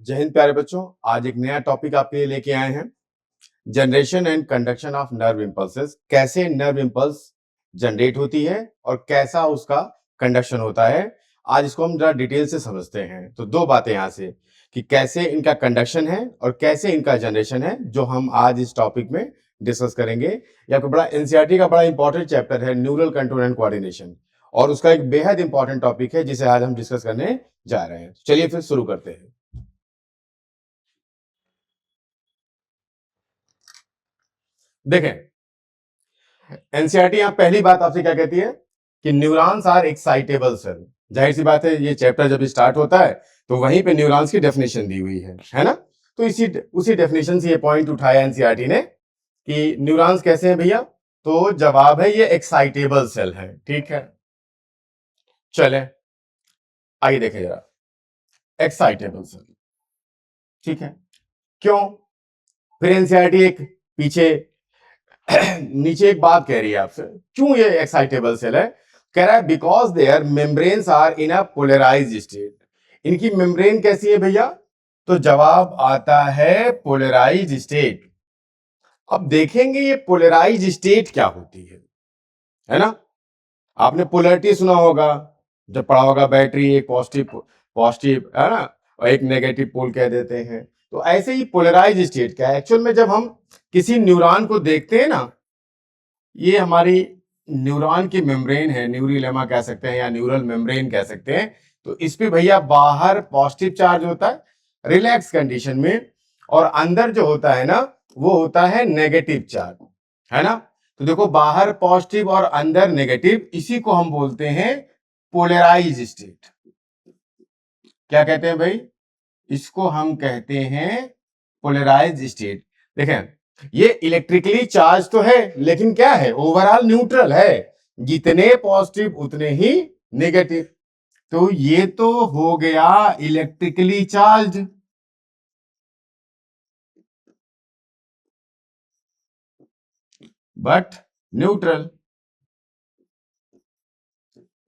जय हिंद प्यारे बच्चों। आज एक नया टॉपिक आपके लिए लेके आए हैं, generation and conduction of nerve impulses. कैसे नर्व इंपल्स जनरेट होती है और कैसा उसका कंडक्शन होता है, आज इसको हम जरा डिटेल से समझते हैं। तो दो बातें यहाँ से कि कैसे इनका कंडक्शन है और कैसे इनका जनरेशन है, जो हम आज इस टॉपिक में डिस्कस करेंगे। ये आपको बड़ा एनसीईआरटी का बड़ा इंपॉर्टेंट चैप्टर है, न्यूरल कंट्रोल एंड कोऑर्डिनेशन, और उसका एक बेहद इंपॉर्टेंट टॉपिक है जिसे आज हम डिस्कस करने जा रहे हैं। चलिए फिर शुरू करते हैं। देखें, एनसीईआरटी यहां पहली बात आपसे क्या कहती है कि न्यूरॉन्स आर एक्साइटेबल सेल। जाहिर सी बात है, ये चैप्टर जब स्टार्ट होता है तो वहीं पे न्यूरॉन्स की डेफिनेशन दी हुई है ना। तो उसी डेफिनेशन से ये पॉइंट उठाया एनसीईआरटी ने कि न्यूरॉन्स कैसे हैं भैया। तो जवाब है ये एक्साइटेबल सेल है। ठीक है, चले आइए देखें जरा, एक्साइटेबल सेल। ठीक है, क्यों? फिर एनसीईआरटी एक पीछे नीचे एक बात कह रही है आपसे, क्यों ये एक्साइटेबल सेल है। कह रहा है because their membranes are in a polarized state. इनकी मेम्ब्रेन कैसी है भैया? तो जवाब आता है पोलराइज्ड स्टेट। अब देखेंगे ये पोलराइज्ड स्टेट क्या होती है ना। आपने पोलरिटी सुना होगा, जब पढ़ा होगा बैटरी, एक पॉजिटिव पॉजिटिव है ना, और एक नेगेटिव पोल कह देते हैं। तो ऐसे ही पोलराइज्ड स्टेट क्या है एक्चुअल में, जब हम किसी न्यूरॉन को देखते हैं ना, ये हमारी न्यूरॉन की मेम्ब्रेन है, न्यूरिलेमा कह सकते हैं या न्यूरल मेम्ब्रेन कह सकते हैं। तो इस पे भैया बाहर पॉजिटिव चार्ज होता है रिलैक्स कंडीशन में, और अंदर जो होता है ना वो होता है नेगेटिव चार्ज, है ना। तो देखो, बाहर पॉजिटिव और अंदर नेगेटिव, इसी को हम बोलते हैं पोलराइज स्टेट। क्या कहते हैं भाई? इसको हम कहते हैं पोलराइज स्टेट। देखें, ये इलेक्ट्रिकली चार्ज तो है लेकिन क्या है, ओवरऑल न्यूट्रल है, जितने पॉजिटिव उतने ही नेगेटिव। तो ये तो हो गया इलेक्ट्रिकली चार्ज, बट न्यूट्रल,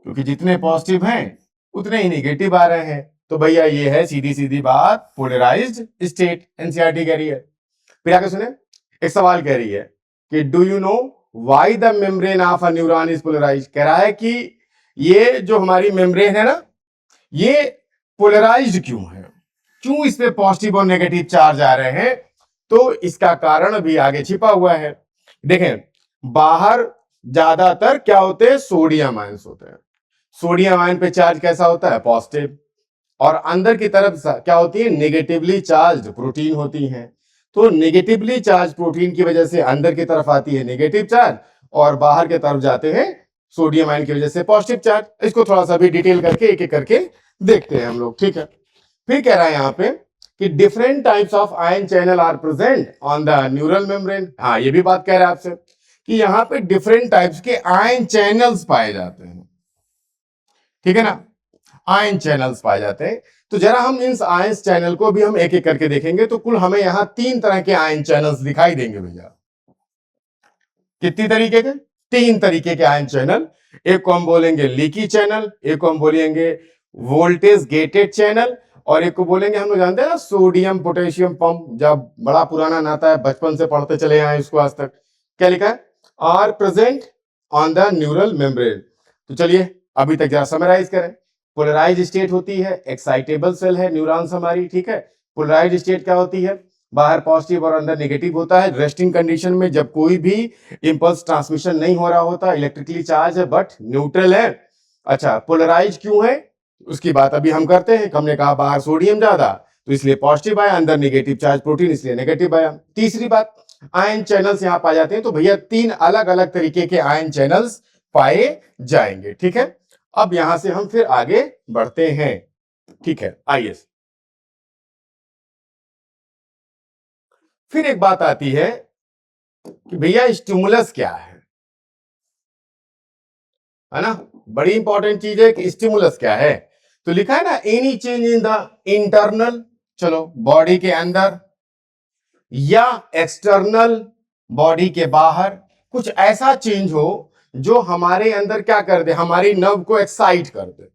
क्योंकि जितने पॉजिटिव हैं उतने ही नेगेटिव आ रहे हैं। तो भैया ये है सीधी सीधी बात पोलराइज्ड स्टेट, एनसीईआरटी कह रही है। फिर आगे सुने, एक सवाल कह रही है कि do you know why the membrane of a neuron is polarized. कह रहा है कि ये जो हमारी मेम्ब्रेन है ना, ये पोलराइज्ड क्यों है, क्यों इस पे पॉजिटिव और नेगेटिव चार्ज आ रहे हैं। तो इसका कारण भी आगे छिपा हुआ है। देखें, बाहर ज्यादातर क्या होते हैं, सोडियम आयंस होते हैं। सोडियम आयन पे चार्ज कैसा होता है, पॉजिटिव, और अंदर की तरफ क्या होती है, नेगेटिवली चार्ज प्रोटीन होती हैं। तो नेगेटिवली चार्ज प्रोटीन की वजह से अंदर की तरफ आती है नेगेटिव चार्ज, और बाहर की तरफ जाते हैं सोडियम आयन की वजह से पॉजिटिव चार्ज। इसको थोड़ा सा भी डिटेल करके एक एक करके देखते हैं हम लोग। ठीक है, फिर कह रहा है यहाँ पे कि different types of ion channel are present on the neural membrane. हाँ, ये भी बात कह रहा है आपसे कि यहाँ पे डिफरेंट टाइप्स के आयन चैनल्स पाए जाते हैं। ठीक है ना, आयन चैनल्स पाए जाते हैं। तो जरा हम इन आयन चैनल को भी हम एक एक करके देखेंगे। तो कुल हमें यहां 3 तरह के आयन चैनल्स दिखाई देंगे भैया। कितनी तरीके के? 3 तरीके के आयन चैनल। एक को हम बोलेंगे लीकी चैनल, एक को हम बोलेंगे वोल्टेज गेटेड चैनल, और एक को बोलेंगे, हम लोग जानते हैं ना, सोडियम पोटेशियम पंप। जब बड़ा पुराना नाता है, बचपन से पढ़ते चले आए इसको आज तक। क्या लिखा है, are present on the neural membrane. तो चलिए अभी तक जरा समराइज करें। पोलराइज स्टेट होती है, एक्साइटेबल सेल है न्यूरॉन्स हमारी। ठीक है, पोलराइज स्टेट क्या होती है, बाहर पॉजिटिव और अंदर नेगेटिव होता है। रेस्टिंग कंडीशन में जब कोई भी इंपल्स ट्रांसमिशन नहीं हो रहा होता, इलेक्ट्रिकली चार्ज है बट न्यूट्रल है। अच्छा, पोलराइज क्यों है उसकी बात अभी हम करते हैं। हमने कहा बाहर सोडियम ज्यादा तो इसलिए पॉजिटिव आया, अंदर नेगेटिव चार्ज प्रोटीन इसलिए नेगेटिव आया। तीसरी बात, आयन चैनल्स यहां पाए जाते हैं। तो भैया 3 अलग अलग तरीके के आयन चैनल्स पाए जाएंगे। ठीक है, अब यहां से हम फिर आगे बढ़ते हैं। ठीक है, आइए। फिर एक बात आती है कि भैया स्टिमुलस क्या है ना। बड़ी इंपॉर्टेंट चीज है कि स्टिमुलस क्या है। तो लिखा है ना, any change in the internal, चलो बॉडी के अंदर, या एक्सटर्नल बॉडी के बाहर, कुछ ऐसा चेंज हो जो हमारे अंदर क्या कर दे, हमारी नर्व को एक्साइट कर दे।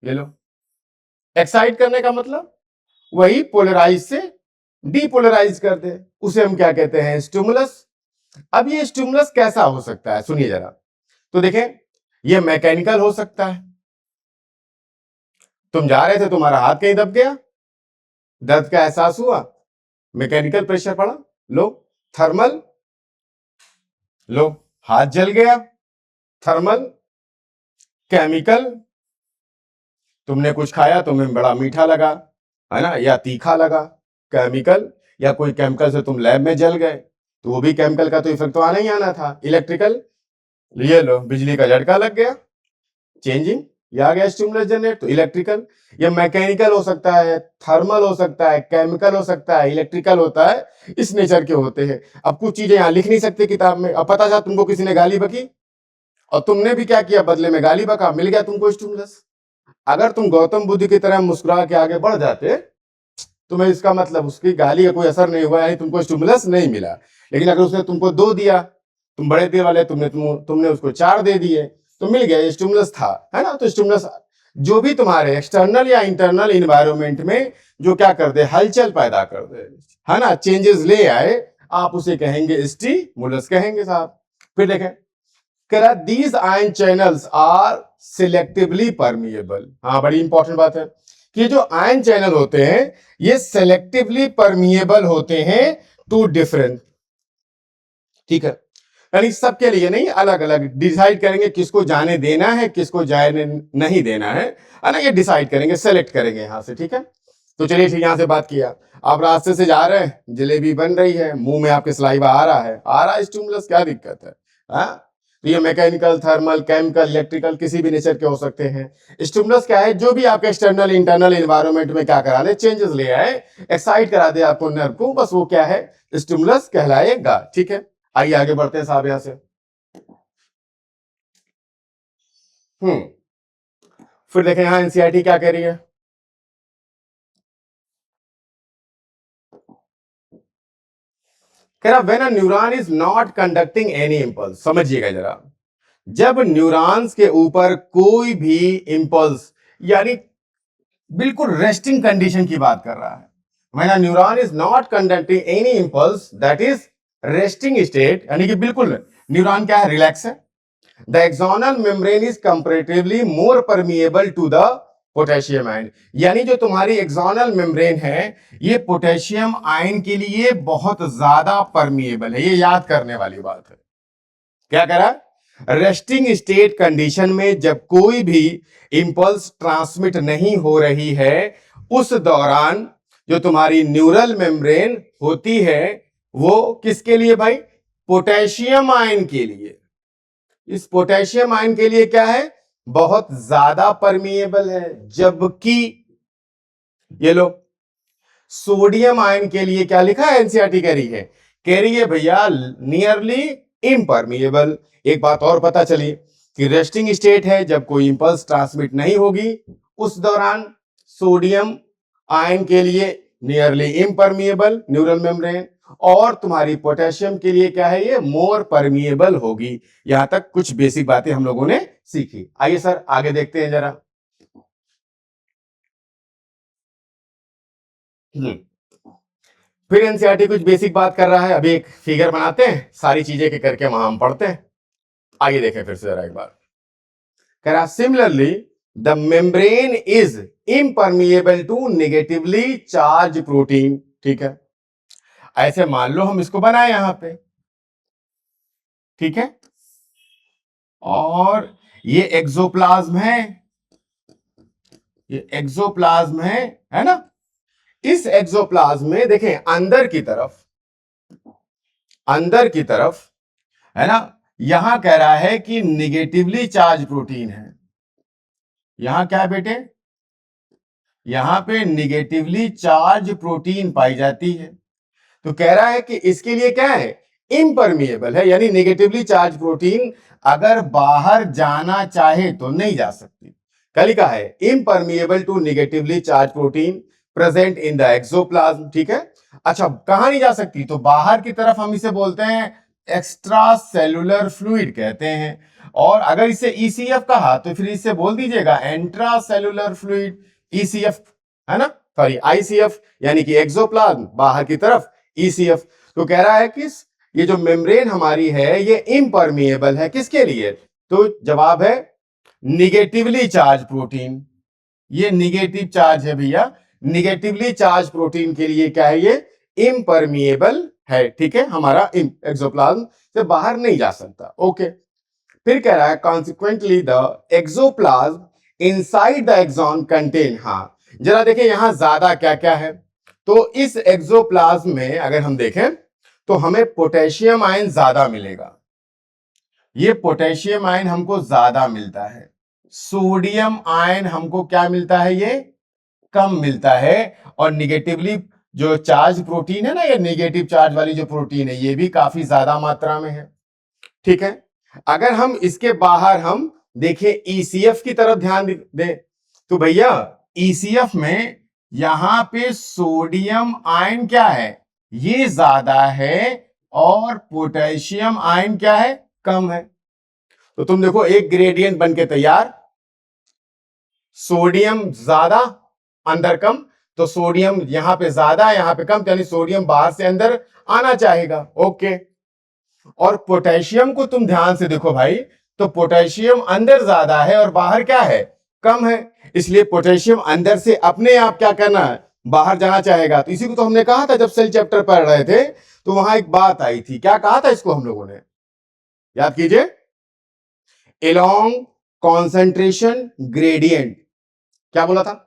ले लो, एक्साइट करने का मतलब वही पोलराइज से डीपोलराइज कर दे, उसे हम क्या कहते हैं, स्टिमुलस। अब ये स्टिमुलस कैसा हो सकता है, सुनिए जरा। तो देखें, ये मैकेनिकल हो सकता है, तुम जा रहे थे, तुम्हारा हाथ कहीं दब गया, दर्द का एहसास हुआ, मैकेनिकल प्रेशर पड़ा, लो थर्मल, लो हाथ जल गया, थर्मल। केमिकल, तुमने कुछ खाया, तुम्हें बड़ा मीठा लगा, है ना, या तीखा लगा, केमिकल। या कोई केमिकल से तुम लैब में जल गए, तो वो भी केमिकल का तो इफेक्ट तो आना ही आना था। इलेक्ट्रिकल, ये लो बिजली का झटका लग गया, चेंजिंग, ये आ गया स्टिमुलस जनरेट। तो इलेक्ट्रिकल या मैकेनिकल हो सकता है, थर्मल हो सकता है, केमिकल हो सकता है, इलेक्ट्रिकल होता है, इस नेचर के होते हैं। अब कुछ चीजें यहां लिख नहीं सकते किताब में, अब पता चला तुमको किसी ने गाली बकी और तुमने भी क्या किया, बदले में गाली बका, मिल गया तुमको स्टिमुलस। अगर तुम गौतम बुद्ध की तरह मुस्कुरा के आगे बढ़ जाते, तुम्हें इसका मतलब उसकी गाली का कोई असर नहीं हुआ, यानी तुमको स्टिमुलस नहीं मिला। लेकिन अगर उसने तुमको 2 दिया, तुम बड़े दिल वाले, तुमने उसको 4 दे दिए, तो मिल गया, स्टिमुलस था, है ना। तो स्टिमुलस जो भी तुम्हारे एक्सटर्नल या इंटरनल इन्वायरमेंट में जो क्या कर दे, हलचल पैदा कर दे, है ना, चेंजेस ले आए, आप उसे कहेंगे स्टिमुलस कहेंगे साहब। फिर देखें, कह these ion channels are selectively permeable. हाँ, बड़ी इंपॉर्टेंट बात है कि जो आयन चैनल होते हैं ये सिलेक्टिवली परमिएबल होते हैं टू डिफरेंट, ठीक है, यानी सबके लिए नहीं, अलग अलग डिसाइड करेंगे किसको जाने देना है, किसको जाने नहीं देना है ना, ये डिसाइड करेंगे, सेलेक्ट करेंगे यहां से, ठीक है। तो चलिए ठीक, यहां से बात किया, आप रास्ते से जा रहे हैं, जलेबी बन रही है, मुंह में आपके सलाइवा आ रहा है स्टिमुलस, क्या दिक्कत है, हाँ। तो ये मैकेनिकल, थर्मल, केमिकल, इलेक्ट्रिकल किसी भी नेचर के हो सकते हैं। स्टिमुलस क्या है, जो भी आपके एक्सटर्नल इंटरनल एनवायरनमेंट में क्या करा दे, चेंजेस ले आए, एक्साइट करा दे आपको नर्व को, बस वो क्या है, स्टिमुलस कहलाएगा, ठीक है। आइए आगे बढ़ते हैं साहब यहां से। फिर देखें यहां एनसीईआरटी क्या कह रही है, कह रहा when a neuron is not conducting any impulse. समझिएगा जरा, जब न्यूरॉन्स के ऊपर कोई भी इंपल्स, यानी बिल्कुल रेस्टिंग कंडीशन की बात कर रहा है, when a neuron is not conducting any impulse, that is resting state, यानी कि बिल्कुल न्यूरॉन क्या है, रिलैक्स है। The axonal membrane is comparatively more permeable to the potassium ion, यानी जो तुम्हारी एक्सोनल मेम्ब्रेन है ये पोटेशियम आयन के लिए बहुत ज्यादा परमिएबल है। ये याद करने वाली बात है। क्या करा, रेस्टिंग स्टेट कंडीशन में जब कोई भी इंपल्स ट्रांसमिट नहीं हो रही है, उस दौरान जो तुम्हारी न्यूरल मेम्ब्रेन होती है वो किसके लिए भाई, पोटेशियम आयन के लिए। इस पोटेशियम आयन के लिए क्या है, बहुत ज्यादा परमिएबल है। जबकि ये लो सोडियम आयन के लिए क्या लिखा है, एनसीईआरटी कह रही है भैया नियरली इम्परमिएबल। एक बात और पता चली कि रेस्टिंग स्टेट है जब कोई इंपल्स ट्रांसमिट नहीं होगी, उस दौरान सोडियम आयन के लिए नियरली इम्परमिएबल न्यूरल मेम्ब्रेन, और तुम्हारी पोटेशियम के लिए क्या है, ये मोर परमिएबल होगी। यहां तक कुछ बेसिक बातें हम लोगों ने सीखी। आइए सर आगे देखते हैं जरा। फिर एनसीईआरटी कुछ बेसिक बात कर रहा है, अभी एक फिगर बनाते हैं, सारी चीजें के करके वहां हम पढ़ते हैं। आइए देखें फिर से जरा एक बार, कह रहा similarly the membrane is impermeable to negatively charge protein, ठीक है। ऐसे मान लो हम इसको बनाए यहां पे, ठीक है, और ये एक्सोप्लाज्म है, ये एक्सोप्लाज्म है ना। इस एक्सोप्लाज्म में देखें अंदर की तरफ है ना, यहां कह रहा है कि निगेटिवली चार्ज प्रोटीन है। यहां क्या है बेटे, यहां पे निगेटिवली चार्ज प्रोटीन पाई जाती है। तो कह रहा है कि इसके लिए क्या है, इम्परमिएबल है, यानी नेगेटिवली चार्ज प्रोटीन अगर बाहर जाना चाहे तो नहीं जा सकती। कल का है impermeable to negatively charge protein present in the axoplasm, ठीक है। अच्छा, कहां नहीं जा सकती, तो बाहर की तरफ हम इसे बोलते हैं एक्स्ट्रा सेलुलर फ्लूइड कहते हैं, और अगर इसे ईसीएफ कहा तो फिर इसे बोल दीजिएगा इंट्रा सेलुलर फ्लूइड, ईसीएफ, है ना। सॉरी आईसीएफ यानी कि एक्सोप्लाज्म, बाहर की तरफ ईसीएफ। तो कह रहा है कि ये जो मेम्ब्रेन हमारी है ये इम्परमिएबल है, किसके लिए? तो जवाब है निगेटिवली चार्ज प्रोटीन। ये निगेटिव चार्ज है भैया, निगेटिवली चार्ज प्रोटीन के लिए क्या है, ये इम्परमिएबल है, ठीक है, हमारा एक्सोप्लाज्म से बाहर नहीं जा सकता। ओके, फिर कह रहा है consequently the axoplasm inside the axon contain, हाँ जरा देखें यहां ज्यादा क्या क्या है। तो इस एक्सोप्लाज्म में अगर हम देखें तो हमें पोटेशियम आयन ज्यादा मिलेगा, ये पोटेशियम आयन हमको ज्यादा मिलता है, सोडियम आयन हमको क्या मिलता है, ये कम मिलता है। और निगेटिवली जो चार्ज प्रोटीन है ना, ये नेगेटिव चार्ज वाली जो प्रोटीन है ये भी काफी ज्यादा मात्रा में है, ठीक है। अगर हम इसके बाहर हम देखें ईसीएफ की तरफ ध्यान दें तो भैया ईसीएफ में यहां पे सोडियम आयन क्या है, ये ज्यादा है, और पोटेशियम आयन क्या है, कम है। तो तुम देखो एक ग्रेडियंट बन के तैयार, सोडियम ज्यादा अंदर कम, तो सोडियम यहां पे ज्यादा यहां पे कम, यानी सोडियम बाहर से अंदर आना चाहेगा। ओके, और पोटेशियम को तुम ध्यान से देखो भाई, तो पोटेशियम अंदर ज्यादा है और बाहर क्या है, कम है, इसलिए पोटेशियम अंदर से अपने आप क्या करना है, बाहर जाना चाहेगा। तो इसी को तो हमने कहा था जब सेल चैप्टर पढ़ रहे थे, तो वहां एक बात आई थी, क्या कहा था इसको हम लोगों ने, याद कीजिए, एलोंग कॉन्सेंट्रेशन ग्रेडियंट, क्या बोला था,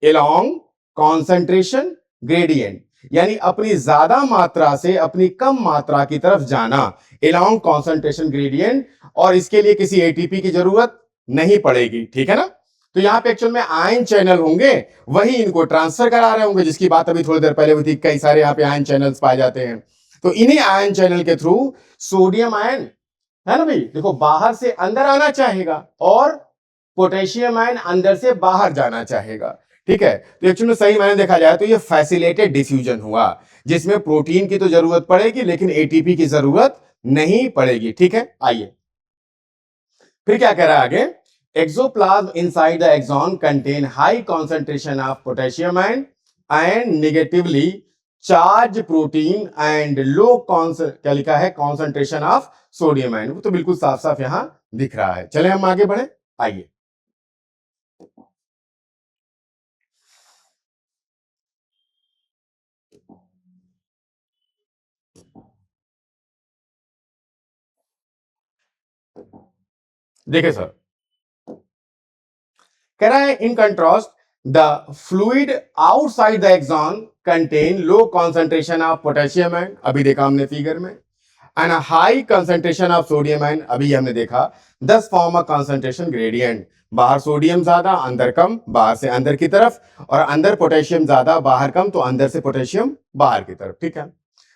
एलोंग कॉन्सेंट्रेशन ग्रेडियंट, यानी अपनी ज्यादा मात्रा से अपनी कम मात्रा की तरफ जाना, एलोंग कॉन्सेंट्रेशन ग्रेडियंट, और इसके लिए किसी एटीपी की जरूरत नहीं पड़ेगी, ठीक है ना। तो यहां पे एक्चुअल में आयन चैनल होंगे, वही इनको ट्रांसफर करा रहे होंगे, जिसकी बात अभी थोड़ी देर पहले हुई थी, कई सारे यहां पे आयन चैनल्स पाए जाते हैं। तो इन्हीं आयन चैनल के थ्रू सोडियम आयन है ना भाई, देखो बाहर से अंदर आना चाहेगा, और पोटेशियम आयन अंदर से बाहर जाना चाहेगा, ठीक है। तो एक्चुअली में सही मायने देखा जाए तो ये फैसिलिटेटेड डिफ्यूजन हुआ, जिसमें प्रोटीन की तो जरूरत पड़ेगी लेकिन एटीपी की जरूरत नहीं पड़ेगी, ठीक है। आइए फिर क्या कह रहा है आगे, axoplasm inside the axon contain high concentration of potassium ion and negatively charge protein and low क्या लिखा है, कॉन्सेंट्रेशन ऑफ सोडियम आयन। वो तो बिल्कुल साफ साफ यहां दिख रहा है। चले हम आगे बढ़े, आइए देखिए सर, कह रहा है in contrast the fluid outside the axon contain low concentration of potassium ion, अभी देखा हमने फिगर में, and high concentration of sodium ion, अभी हमने देखा, thus form a concentration gradient, बाहर सोडियम ज्यादा अंदर कम, बाहर से अंदर की तरफ, और अंदर पोटेशियम ज्यादा बाहर कम, तो अंदर से पोटेशियम बाहर की तरफ, ठीक है।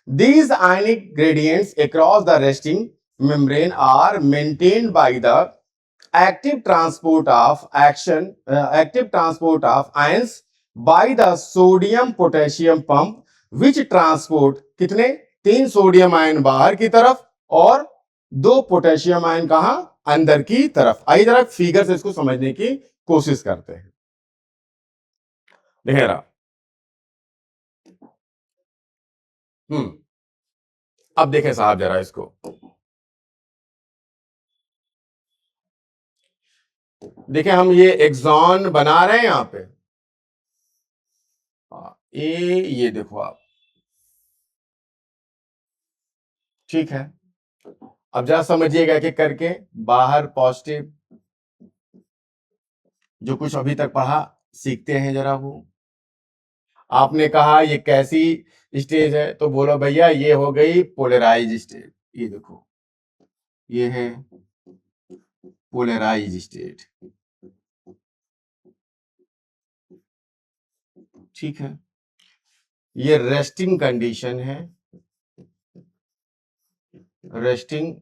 These ionic gradients across the resting membrane are maintained by the active transport of ions by the sodium potassium pump, which transport कितने, तीन सोडियम आयन बाहर की तरफ और दो पोटेशियम आयन कहां, अंदर की तरफ। आइए जरा फिगर से इसको समझने की कोशिश करते हैं। देखिए रहा, अब देखें साहब जरा इसको, देखिए हम ये एक्सॉन बना रहे हैं यहां पे, ये देखो आप, ठीक है। अब जरा समझिएगा कि करके, बाहर पॉजिटिव, जो कुछ अभी तक पढ़ा सीखते हैं जरा वो। आपने कहा ये कैसी स्टेज है, तो बोलो भैया ये हो गई पोलराइज स्टेट, ये देखो ये है पोलराइज स्टेट, ठीक है। ये रेस्टिंग कंडीशन है, रेस्टिंग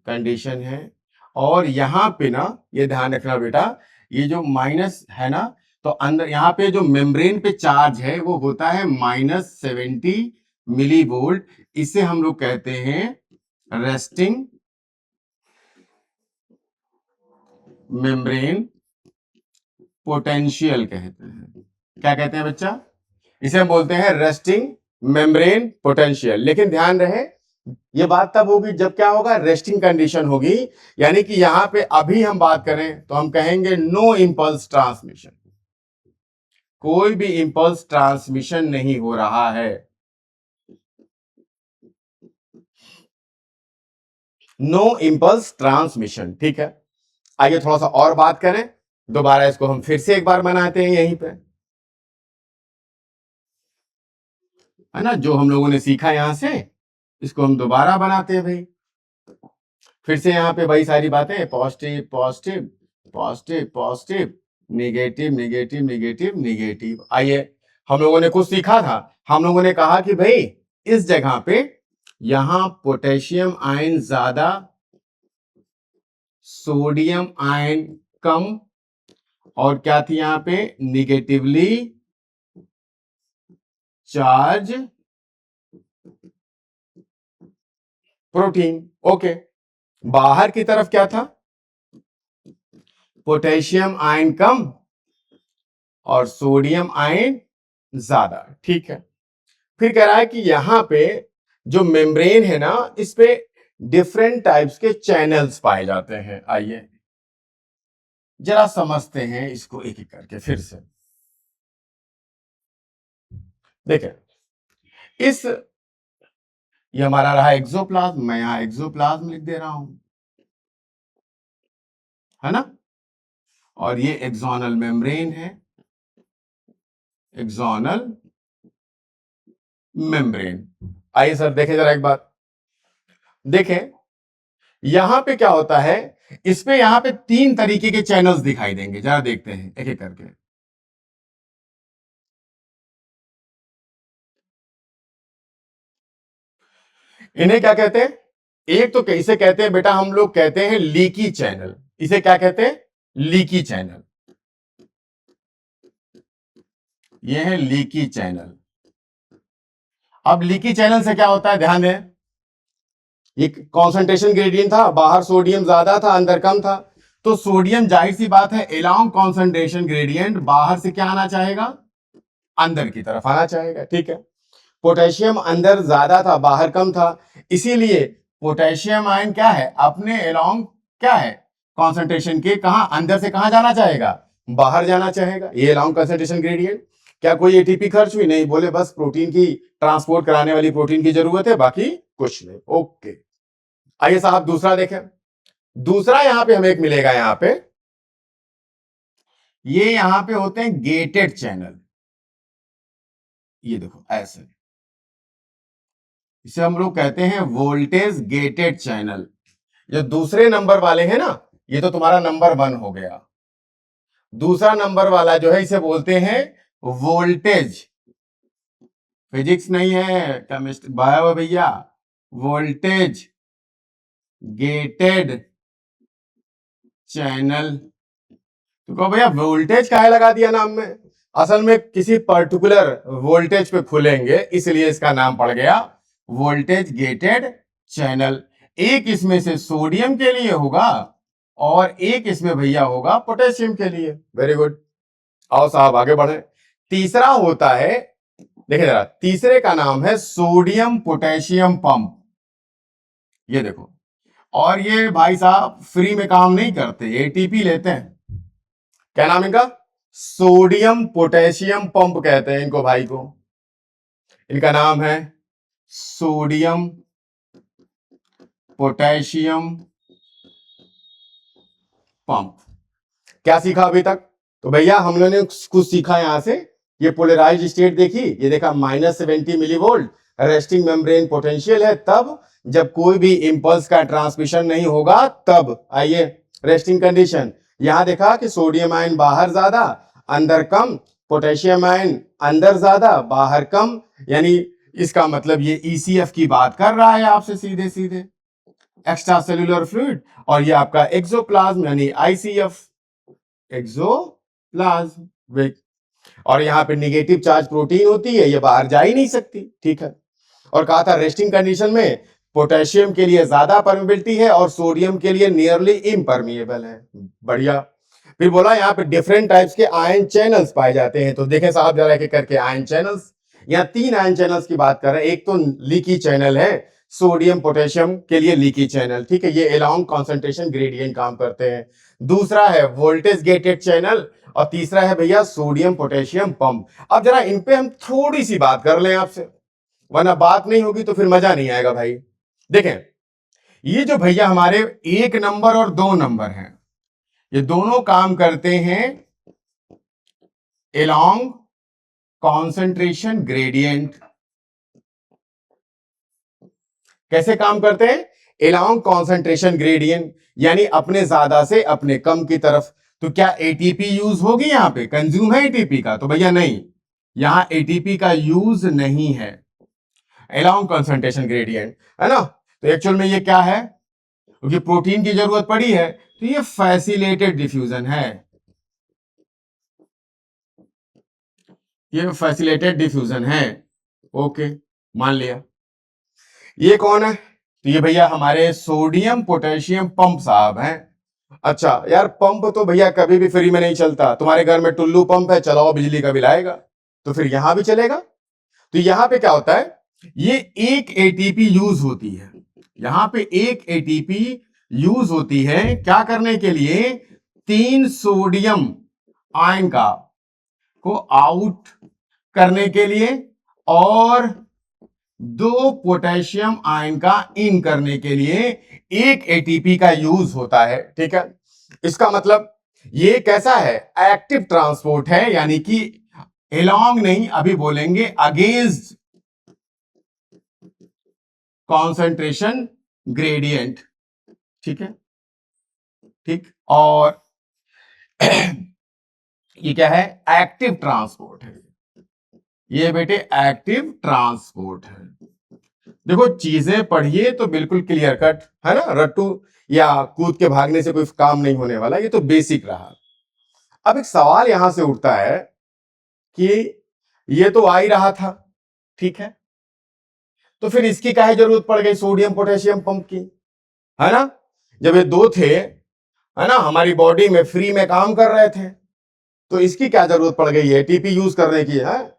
कंडीशन है, और यहां पे ना ये ध्यान रखना बेटा, ये जो माइनस है ना, तो अंदर यहां पे जो मेम्ब्रेन पे चार्ज है वो होता है -70 मिली वोल्ट, इसे हम लोग कहते हैं रेस्टिंग मेम्ब्रेन पोटेंशियल कहते हैं, क्या कहते हैं बच्चा? इसे हम बोलते हैं रेस्टिंग मेम्ब्रेन पोटेंशियल। लेकिन ध्यान रहे, ये बात तब होगी जब क्या होगा, रेस्टिंग कंडीशन होगी। यानी कि यहां पे अभी हम बात करें तो हम कहेंगे नो इंपल्स ट्रांसमिशन, कोई भी इंपल्स ट्रांसमिशन नहीं हो रहा है, नो इंपल्स ट्रांसमिशन। ठीक है, आइए थोड़ा सा और बात करें, दोबारा इसको हम फिर से एक बार बनाते हैं यहीं पे, है ना। जो हम लोगों ने सीखा यहां से, इसको हम दोबारा बनाते हैं भाई। फिर से यहाँ पे वही सारी बातें, positive positive positive positive, negative negative negative negative. आइए, हम लोगों ने कुछ सीखा था। हम लोगों ने कहा कि भाई इस जगह पे यहां पोटेशियम आयन ज्यादा, सोडियम आयन कम, और क्या थी यहां पे, निगेटिवली चार्ज प्रोटीन। ओके, बाहर की तरफ क्या था, पोटेशियम आयन कम और सोडियम आयन ज्यादा। ठीक है, फिर कह रहा है कि यहां पे जो मेम्ब्रेन है ना, इस पे डिफरेंट टाइप्स के चैनल्स पाए जाते हैं। आइए जरा समझते हैं इसको एक एक करके फिर से। देखें, इस ये हमारा रहा एक्सोप्लाज्म, मैं यहां एक्सोप्लाज्म लिख दे रहा हूं, है ना। और ये एक्सोनल मेम्ब्रेन है, एक्सोनल मेम्ब्रेन। आइए सर देखें जरा एक बात, देखें यहां पे क्या होता है, इस पे यहां पे तीन तरीके के चैनल्स दिखाई देंगे, जरा देखते हैं एक एक करके। इन्हें क्या कहते हैं, एक तो इसे कहते हैं बेटा, हम लोग कहते हैं लीकी चैनल। इसे क्या कहते हैं, लीकी चैनल। ये है लीकी चैनल। अब लीकी चैनल से क्या होता है, ध्यान दें, ये कंसंट्रेशन ग्रेडियंट था, बाहर सोडियम ज्यादा था अंदर कम था, तो सोडियम जाहिर सी बात है अलोंग कंसंट्रेशन ग्रेडियंट बाहर से क्या आना चाहेगा, अंदर की तरफ आना चाहेगा। ठीक है, पोटेशियम अंदर ज्यादा था बाहर कम था, इसीलिए पोटेशियम आयन क्या है, अपने अलोंग क्या है, कॉन्सेंट्रेशन के कहा, अंदर से कहां जाना चाहेगा, बाहर जाना चाहेगा। ये अलोंग कंसंट्रेशन ग्रेडियंट। क्या कोई एटीपी खर्च हुई, नहीं, बोले बस प्रोटीन की ट्रांसपोर्ट कराने वाली प्रोटीन की जरूरत है, बाकी कुछ नहीं। ओके, आइए साहब दूसरा देखें। दूसरा यहां पे हमें एक मिलेगा, यहां पे ये यहां पे होते हैं गेटेड चैनल। ये देखो ऐसे, इसे हम लोग कहते हैं वोल्टेज गेटेड चैनल। जो दूसरे नंबर वाले हैं ना, ये तो तुम्हारा नंबर 1 हो गया। दूसरा नंबर वाला जो है इसे बोलते हैं वोल्टेज, फिजिक्स नहीं है, केमिस्ट्री बायो है भैया, वोल्टेज गेटेड चैनल। तो कहो भैया वोल्टेज काहे लगा दिया नाम में, असल में किसी पर्टिकुलर वोल्टेज पे खुलेंगे इसलिए इसका नाम पड़ गया वोल्टेज गेटेड चैनल। एक इसमें से सोडियम के लिए होगा और एक इसमें भैया होगा पोटेशियम के लिए। वेरी गुड, आओ साहब आगे बढ़े। तीसरा होता है, देखिए जरा, तीसरे का नाम है सोडियम पोटेशियम पंप। ये देखो, और ये भाई साहब फ्री में काम नहीं करते, एटीपी लेते हैं। क्या नाम इनका, सोडियम पोटेशियम पंप कहते हैं इनको भाई को। इनका नाम है सोडियम पोटेशियम पंप। क्या सीखा अभी तक, तो भैया हम लोगों ने कुछ सीखा यहां से। ये पोलराइज स्टेट देखी, ये देखा -70 मिलीवोल्ट रेस्टिंग मेम्ब्रेन पोटेंशियल है, तब जब कोई भी इंपल्स का ट्रांसमिशन नहीं होगा तब। आइए रेस्टिंग कंडीशन, यहां देखा कि सोडियम आयन बाहर ज्यादा अंदर कम, पोटेशियम आयन अंदर ज्यादा बाहर कम, यानी इसका मतलब ये ईसीएफ की बात कर रहा है आपसे सीधे सीधे, एक्स्ट्रा सेल्यूलर फ्लूइड। और ये आपका एक्सोप्लाज्म यानी आईसीएफ, एक्सोप्लाज्म। और यहां पे निगेटिव चार्ज प्रोटीन होती है, ये बाहर जा ही नहीं सकती। ठीक है, और कहा था रेस्टिंग कंडीशन में पोटेशियम के लिए ज्यादा परमिबिलिटी है और सोडियम के लिए नियरली इम्परमिएबल है। बढ़िया, फिर बोला यहाँ पे डिफरेंट टाइप्स के आयन चैनल्स पाए जाते हैं। तो देखें साहब जरा एक करके आयन चैनल्स, यहाँ 3 आयन चैनल्स की बात कर रहे हैं। एक तो लीकी चैनल है, सोडियम पोटेशियम के लिए लीकी चैनल, ठीक है, ये अलोंग कॉन्सेंट्रेशन ग्रेडियंट काम करते हैं। दूसरा है वोल्टेज गेटेड चैनल, और तीसरा है भैया सोडियम पोटेशियम पंप। अब जरा इन पे हम थोड़ी सी बात कर लें आपसे, वरना बात नहीं होगी तो फिर मजा नहीं आएगा भाई। देखें ये जो भैया हमारे 1 नंबर और 2 नंबर हैं, ये दोनों काम करते हैं अलोंग कॉन्सेंट्रेशन ग्रेडियंट। कैसे काम करते हैं? अलोंग कॉन्सेंट्रेशन ग्रेडियंट, यानी अपने ज्यादा से अपने कम की तरफ। तो क्या एटीपी यूज होगी यहां पे? कंज्यूम है एटीपी का? तो भैया नहीं, यहां एटीपी का यूज नहीं है, अलोंग कॉन्सेंट्रेशन ग्रेडियंट, है ना। तो एक्चुअल में ये क्या है? क्योंकि प्रोटीन की जरूरत पड़ी है तो ये फैसिलिटेटेड डिफ्यूजन है, ये फैसिलिटेटेड डिफ्यूजन है। ओके, मान लिया। ये कौन है? तो ये भैया हमारे सोडियम पोटेशियम पंप साहब हैं। अच्छा यार, पंप तो भैया कभी भी फ्री में नहीं चलता। तुम्हारे घर में टुल्लू पंप है, चलाओ बिजली का बिल आएगा, तो फिर यहां भी चलेगा। तो यहां पे क्या होता है, ये एक एटीपी यूज होती है, यहां पे एक एटीपी यूज होती है क्या करने के लिए? 3 सोडियम आयन का को आउट करने के लिए और 2 पोटेशियम आयन का इन करने के लिए एक एटीपी का यूज होता है, ठीक है। इसका मतलब ये कैसा है? एक्टिव ट्रांसपोर्ट है, यानी कि अलोंग नहीं, अभी बोलेंगे अगेंस्ट कॉन्सेंट्रेशन ग्रेडियंट, ठीक है, ठीक। और ये क्या है? एक्टिव ट्रांसपोर्ट है, ये बेटे एक्टिव ट्रांसपोर्ट है। देखो चीजें पढ़िए तो बिल्कुल क्लियर कट है ना, रट्टू या कूद के भागने से कोई काम नहीं होने वाला, ये तो बेसिक रहा। अब एक सवाल यहां से उठता है कि ये तो आ ही रहा था, ठीक है, तो फिर इसकी काहे जरूरत पड़ गई सोडियम पोटेशियम पंप की, है ना? जब ये 2 थे, है ना, हमारी बॉडी में फ्री में काम कर रहे थे, तो इसकी क्या जरूरत पड़ गई एटीपी यूज करने की, है?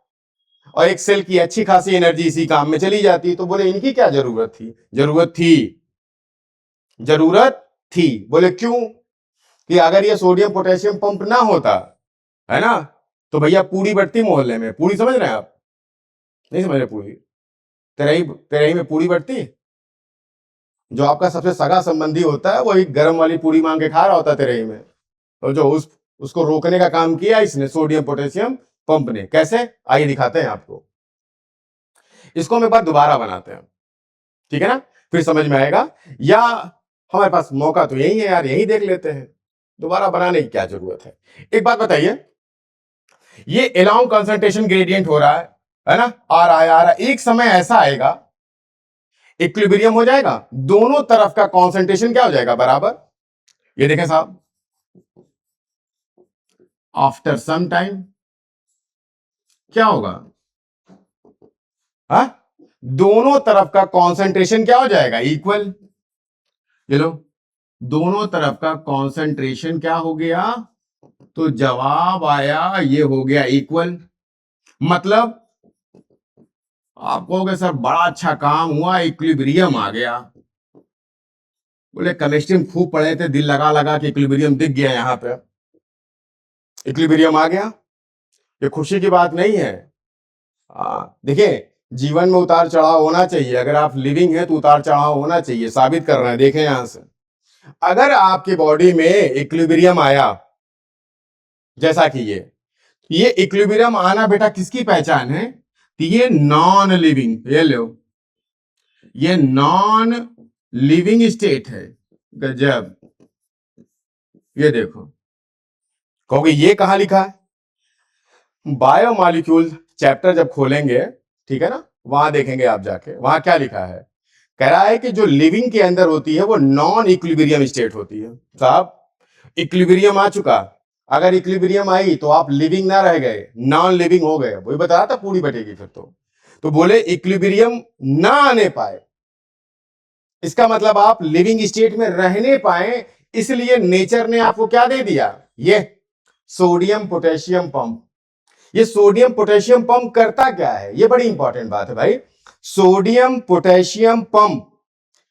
और एक सेल की अच्छी खासी एनर्जी इसी काम में चली जाती, तो बोले इनकी क्या जरूरत थी? जरूरत थी, जरूरत थी। बोले क्यों? कि अगर ये सोडियम पोटेशियम पंप ना होता, है ना, तो भैया पूरी बढ़ती मोहल्ले में। पूरी समझ रहे हैं आप? नहीं समझ रहे? पूरी तेरही में पूरी बढ़ती, जो आपका सबसे सगा संबंधी होता है वही गर्म वाली पूरी मांग के खा रहा होता तेरही में, और जो उसको रोकने का काम किया इसने सोडियम पोटेशियम पंप ने। कैसे? आइए दिखाते हैं आपको। इसको हम एक बार दोबारा बनाते हैं, ठीक है ना, फिर समझ में आएगा। या हमारे पास मौका तो यही है यार, यही देख लेते हैं, दोबारा बनाने की क्या जरूरत है। एक बात बताइए, ये अलोंग कंसंट्रेशन ग्रेडियंट हो रहा है ना, आ रहा है, आ रहा है। एक समय ऐसा आएगा इक्विलिब्रियम हो जाएगा, दोनों तरफ का कंसंट्रेशन क्या हो जाएगा? बराबर। ये देखें साहब, आफ्टर सम टाइम क्या होगा? हा? दोनों तरफ का कंसंट्रेशन क्या हो जाएगा? इक्वल। ये लो, दोनों तरफ का कंसंट्रेशन क्या हो गया? तो जवाब आया ये हो गया इक्वल। मतलब आप कहोगे सर बड़ा अच्छा काम हुआ, इक्विलिब्रियम आ गया। बोले केमिस्ट्री में खूब पढ़े थे, दिल लगा लगा कि इक्विलिब्रियम दिख गया, यहां पे इक्विलिब्रियम आ गया। ये खुशी की बात नहीं है। देखिए जीवन में उतार चढ़ाव होना चाहिए, अगर आप लिविंग है तो उतार चढ़ाव होना चाहिए, साबित कर रहे हैं। देखें यहां से, अगर आपकी बॉडी में इक्विलिब्रियम आया जैसा कि ये इक्विलिब्रियम आना बेटा किसकी पहचान है? तो ये नॉन लिविंग, ये लो, ये नॉन लिविंग स्टेट है। गजब, ये देखो, कहोगे ये कहां लिखा है? बायोमॉलिक्यूल चैप्टर जब खोलेंगे, ठीक है ना, वहां देखेंगे आप जाके, वहां क्या लिखा है। कह रहा है कि जो लिविंग के अंदर होती है वो नॉन इक्विलिब्रियम स्टेट होती है। साहब इक्विलिब्रियम आ चुका, अगर इक्विलिब्रियम आई तो आप लिविंग ना रह गए, नॉन लिविंग हो गए। वही बता रहा था, पूरी बटेगी फिर तो बोले इक्विलिब्रियम ना आने पाए, इसका मतलब आप लिविंग स्टेट में रहने पाए, इसलिए नेचर ने आपको क्या दे दिया, ये सोडियम पोटेशियम पंप। ये सोडियम पोटेशियम पंप करता क्या है, ये बड़ी इंपॉर्टेंट बात है भाई। सोडियम पोटेशियम पंप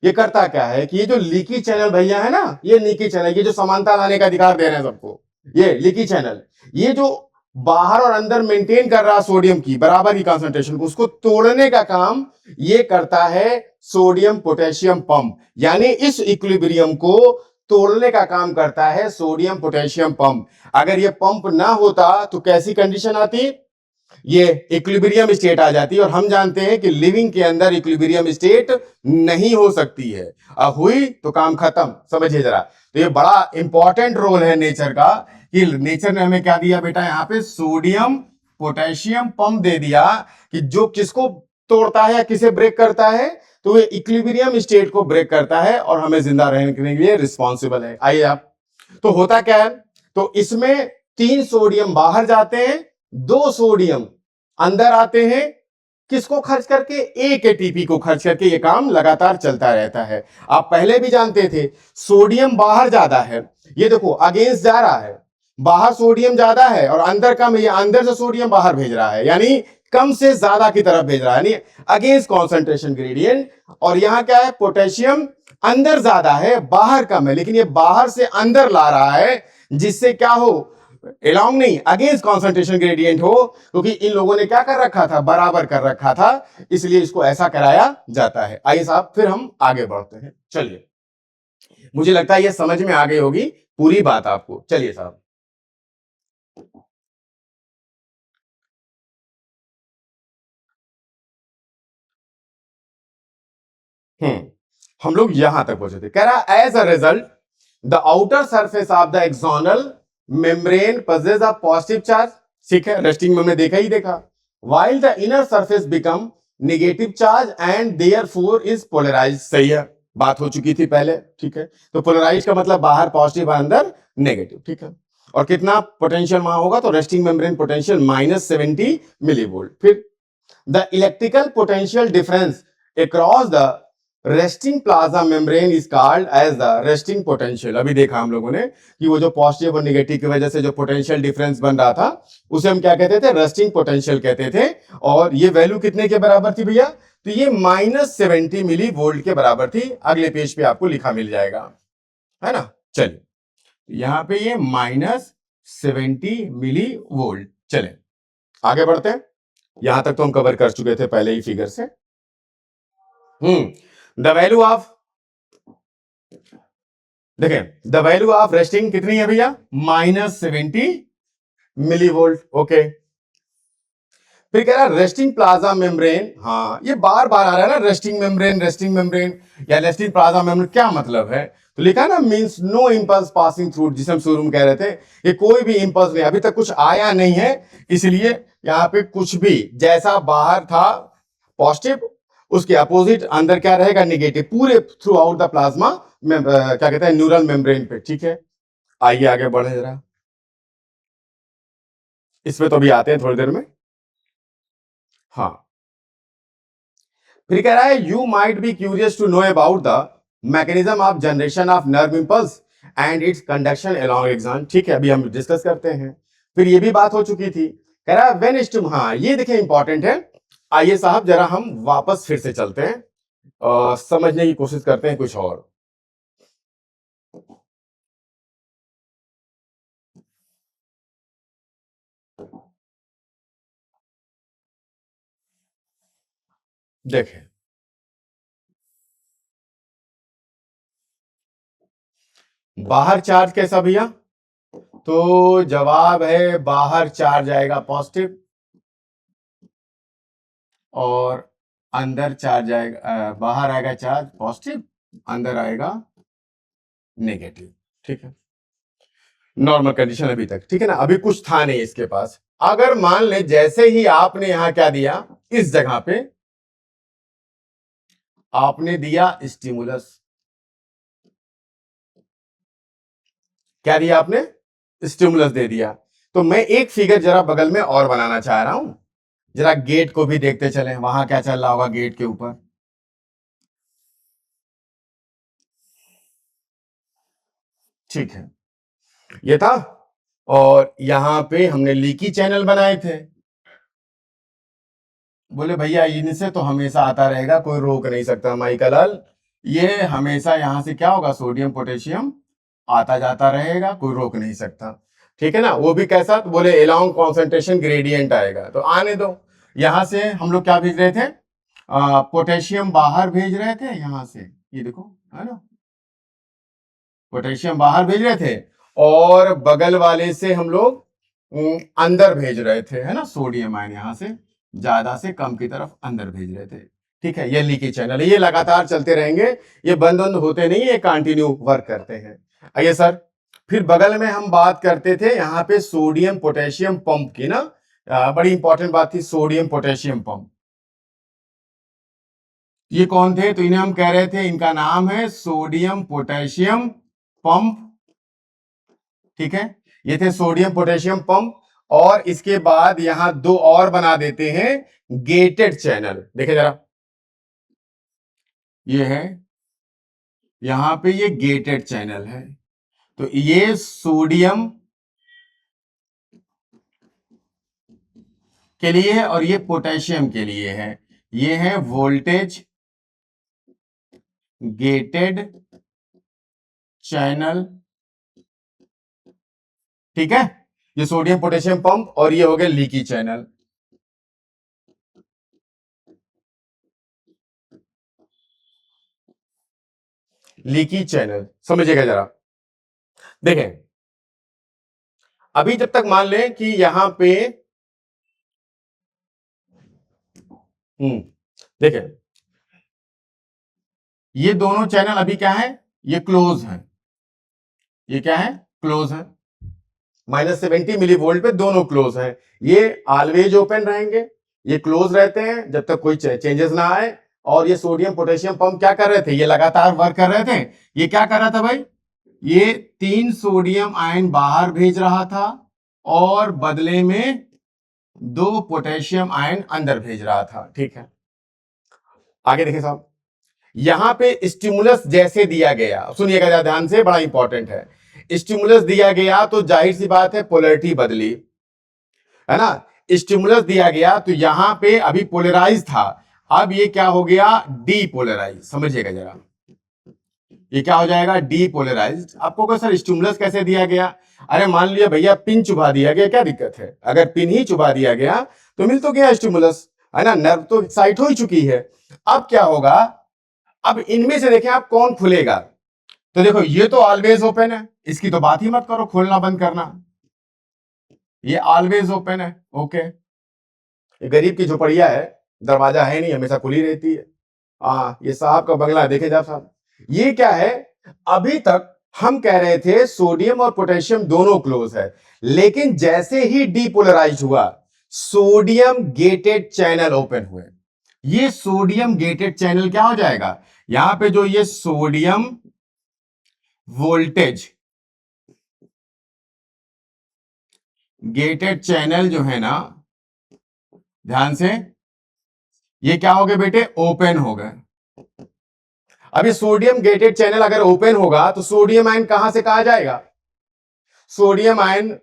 ये करता क्या है कि ये जो लीकी चैनल भैया है ना, ये लीकी चैनल, ये जो समानता लाने का अधिकार दे रहे हैं सबको, ये लीकी चैनल, ये जो बाहर और अंदर मेंटेन कर रहा सोडियम की बराबर की कंसंट्रेशन को, उसको तोड़ने का काम ये करता है सोडियम पोटेशियम पंप। यानी इस इक्विलिब्रियम को तोड़ने का काम करता है सोडियम पोटेशियम पंप। अगर ये पंप ना होता तो कैसी कंडीशन आती, ये इक्विलिब्रियम स्टेट आ जाती है। और हम जानते हैं कि लिविंग के अंदर इक्विलिब्रियम स्टेट नहीं हो सकती है, अब हुई तो काम खत्म। समझिए जरा, तो ये बड़ा इंपॉर्टेंट रोल है नेचर का, कि नेचर ने हमें क्या दिया बेटा, यहां पे सोडियम पोटेशियम पंप दे दिया, कि जो किसको तोड़ता है या किसे ब्रेक करता है, तो ये इक्विलिब्रियम स्टेट को ब्रेक करता है और हमें जिंदा रहने के लिए रिस्पॉन्सिबल है। आइए आप, तो होता क्या है, तो इसमें 3 सोडियम बाहर जाते हैं, 2 सोडियम अंदर आते हैं, किसको खर्च करके, एक एटीपी को खर्च करके। ये काम लगातार चलता रहता है। आप पहले भी जानते थे सोडियम बाहर ज्यादा है, ये देखो अगेंस्ट जा रहा है, बाहर सोडियम ज्यादा है और अंदर कम है, ये अंदर से सोडियम बाहर भेज रहा है, यानी कम से ज्यादा की तरफ भेज रहा है, यानी अगेंस्ट कॉन्सेंट्रेशन ग्रेडियंट। और यहां क्या है, पोटेशियम अंदर ज्यादा है बाहर कम है, लेकिन ये बाहर से अंदर ला रहा है, जिससे क्या हो, एलॉन्ग नहीं, अगेंस्ट कॉन्सेंट्रेशन ग्रेडियंट हो, क्योंकि इन लोगों ने क्या कर रखा था, बराबर कर रखा था, इसलिए इसको ऐसा कराया जाता है। आइए साहब फिर हम आगे बढ़ते हैं। चलिए, मुझे लगता है यह समझ में आ गई होगी पूरी बात आपको। चलिए साहब, हम लोग यहां तक पहुंचे थे, कह रहा as a result the outer surface of the axonal membrane possess a positive charge. ठीक है, रेस्टिंग में हमने देखा ही देखा, while the inner surface become negative charge and therefore is polarized। सही है, बात हो चुकी थी पहले। ठीक है, तो पोलराइज का मतलब बाहर पॉजिटिव अंदर नेगेटिव। ठीक है, और कितना पोटेंशियल वहां होगा, तो रेस्टिंग मेम्ब्रेन पोटेंशियल -70 मिलीवोल्ट। फिर the electrical potential difference across the resting plasma membrane is called as the resting potential. अभी देखा हम लोगों ने कि वो जो पॉजिटिव और नेगेटिव की वजह से जो पोटेंशियल डिफरेंस बन रहा था, उसे हम क्या कहते थे, रेस्टिंग पोटेंशियल कहते थे। और ये वैल्यू कितने के बराबर थी भैया, तो ये -70 मिली वोल्ट के बराबर थी। अगले पेज पे आपको लिखा मिल जाएगा, है ना। चलिए, यहां पे ये -70 मिली वोल्ट। चले आगे बढ़ते हैं, यहां तक तो हम कवर कर चुके थे पहले ही फिगर से। द वैल्यू ऑफ, देखें द वैल्यू ऑफ रेस्टिंग कितनी है भैया, -70 मिलीवोल्ट। ओके, फिर कह रहा है रेस्टिंग प्लाज्मा मेम्ब्रेन। हाँ, ये बार बार आ रहा है ना, रेस्टिंग मेम्ब्रेन, रेस्टिंग मेम्ब्रेन या रेस्टिंग प्लाज्मा मेम्ब्रेन, क्या मतलब है, तो लिखा ना means no impulse passing through, जिसे हम शुरू में कह रहे थे, ये कोई भी इंपल्स नहीं, अभी तक कुछ आया नहीं है, इसलिए यहां पे कुछ भी जैसा बाहर था पॉजिटिव, उसके अपोजिट अंदर क्या रहेगा, नेगेटिव, पूरे थ्रू आउट द प्लाज्मा क्या कहते हैं, न्यूरल मेम्ब्रेन पे। ठीक है, आइए आगे बढ़े जरा, इसमें तो भी आते हैं थोड़ी देर में। हाँ, फिर कह रहा है you might be curious to know about the mechanism of generation of nerve impulse and its conduction along axon. ठीक है, अभी हम डिस्कस करते हैं। फिर ये भी बात हो चुकी थी, कह रहा है व्हेन स्टिम, हाँ ये देखिए इंपॉर्टेंट है। आइए साहब जरा हम वापस फिर से चलते हैं, समझने की कोशिश करते हैं कुछ और। देखें, बाहर चार्ज कैसा भैया, तो जवाब है बाहर चार्ज आएगा पॉजिटिव और अंदर चार्ज आएगा, बाहर आएगा चार्ज पॉजिटिव, अंदर आएगा नेगेटिव। ठीक है, नॉर्मल कंडीशन अभी तक। ठीक है ना, अभी कुछ था नहीं इसके पास। अगर मान ले जैसे ही आपने यहां क्या दिया, इस जगह पे आपने दिया स्टिमुलस, क्या दिया आपने, स्टिमुलस दे दिया, तो मैं एक फिगर जरा बगल में और बनाना चाह रहा हूं, जरा गेट को भी देखते चलें, वहां क्या चल रहा होगा गेट के ऊपर। ठीक है, ये था। और यहां पे हमने लीकी चैनल बनाए थे। बोले भैया इनसे तो हमेशा आता रहेगा, कोई रोक नहीं सकता माइकल। ये हमेशा यहां से क्या होगा, सोडियम पोटेशियम आता जाता रहेगा, कोई रोक नहीं सकता। ठीक है ना, वो भी कैसा, तो बोले एलॉन्ग कॉन्सेंट्रेशन ग्रेडियंट आएगा, तो आने दो। यहां से हम लोग क्या भेज रहे थे, पोटेशियम बाहर भेज रहे थे यहां से, ये देखो, है ना, पोटेशियम बाहर भेज रहे थे, और बगल वाले से हम लोग अंदर भेज रहे थे, है ना, सोडियम आयन यहां से ज्यादा से कम की तरफ अंदर भेज रहे थे। ठीक है, ये लीकी चैनल है, ये लगातार चलते रहेंगे, ये बंद बंद होते नहीं, ये कंटिन्यू वर्क करते हैं। आइए सर, फिर बगल में हम बात करते थे यहाँ पे सोडियम पोटेशियम पंप की ना, बड़ी इंपॉर्टेंट बात थी, सोडियम पोटेशियम पंप। ये कौन थे, तो इन्हें हम कह रहे थे, इनका नाम है सोडियम पोटेशियम पंप। ठीक है, ये थे सोडियम पोटेशियम पंप। और इसके बाद यहां दो और बना देते हैं गेटेड चैनल, देखे जरा, ये है, यहां पे ये गेटेड चैनल है। तो ये सोडियम के लिए है और ये पोटेशियम के लिए है। ये है वोल्टेज गेटेड चैनल। ठीक है, ये सोडियम पोटेशियम पंप, और ये हो गया लीकी चैनल। लीकी चैनल समझिएगा जरा, देखें, अभी जब तक मान लें कि यहां पे देखें, ये दोनों चैनल अभी क्या है, ये क्लोज है, ये क्या है, क्लोज है, -70 मिली वोल्ट पे दोनों क्लोज है। ये ऑलवेज ओपन रहेंगे, ये क्लोज रहते हैं जब तक कोई चेंजेस ना आए। और ये सोडियम पोटेशियम पंप क्या कर रहे थे, ये लगातार वर्क कर रहे थे। ये क्या कर रहा था भाई, ये 3 सोडियम आयन बाहर भेज रहा था, और बदले में 2 पोटेशियम आयन अंदर भेज रहा था। ठीक है, आगे देखिए साहब, यहां पे स्टिमुलस जैसे दिया गया, सुनिएगा ध्यान से, बड़ा इंपॉर्टेंट है। स्टिमुलस दिया गया तो जाहिर सी बात है पोलैरिटी बदली, है ना। स्टिमुलस दिया गया तो यहां पे अभी पोलराइज था, अब ये क्या हो गया, डीपोलराइज। समझिएगा जरा, ये क्या हो जाएगा, डीपोलराइज। आपको को सर स्टिमुलस कैसे दिया गया, अरे मान लिया भैया पिन चुबा दिया गया, क्या दिक्कत है, अगर पिन ही चुबा दिया गया तो मिल तो गया स्टिमुलस, है ना, नर्व तो एक्साइट हो ही चुकी है। अब क्या होगा, अब इनमें से देखें आप कौन खुलेगा, तो देखो ये तो ऑलवेज ओपन है, इसकी तो बात ही मत करो, खोलना बंद करना, ये ऑलवेज ओपन है। ओके, ये गरीब की झोपड़िया है, दरवाजा है नहीं, हमेशा खुली रहती है। ये साहब का बंगला है, देखे जा साहब, ये क्या है, अभी तक हम कह रहे थे सोडियम और पोटेशियम दोनों क्लोज है, लेकिन जैसे ही डीपोलराइज हुआ, सोडियम गेटेड चैनल ओपन हुए। ये सोडियम गेटेड चैनल क्या हो जाएगा, यहां पे जो ये सोडियम वोल्टेज गेटेड चैनल जो है ना, ध्यान से, ये क्या हो गए बेटे, ओपन हो गए। अभी सोडियम गेटेड चैनल अगर ओपन होगा तो सोडियम आयन कहां से कहा जाएगा, सोडियम आयन,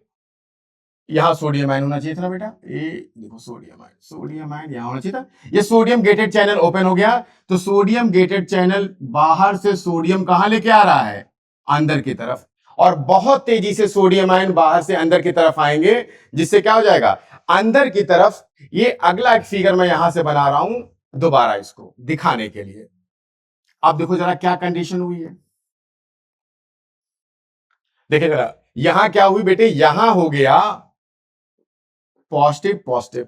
यहां सोडियम आयन होना चाहिए था ना बेटा, ये देखो सोडियम आयन यहां होना चाहिए था। ये सोडियम गेटेड चैनल ओपन हो गया, तो सोडियम गेटेड चैनल बाहर से सोडियम कहां लेके आ रहा है, अंदर की तरफ, और बहुत तेजी से सोडियम आयन बाहर से अंदर की तरफ आएंगे, जिससे क्या हो जाएगा, अंदर की तरफ। ये अगला एक फिगर मैं यहां से बना रहा हूं दोबारा इसको दिखाने के लिए। आप देखो जरा क्या कंडीशन हुई है, देखिए जरा, यहां क्या हुई बेटे, यहां हो गया पॉजिटिव पॉजिटिव,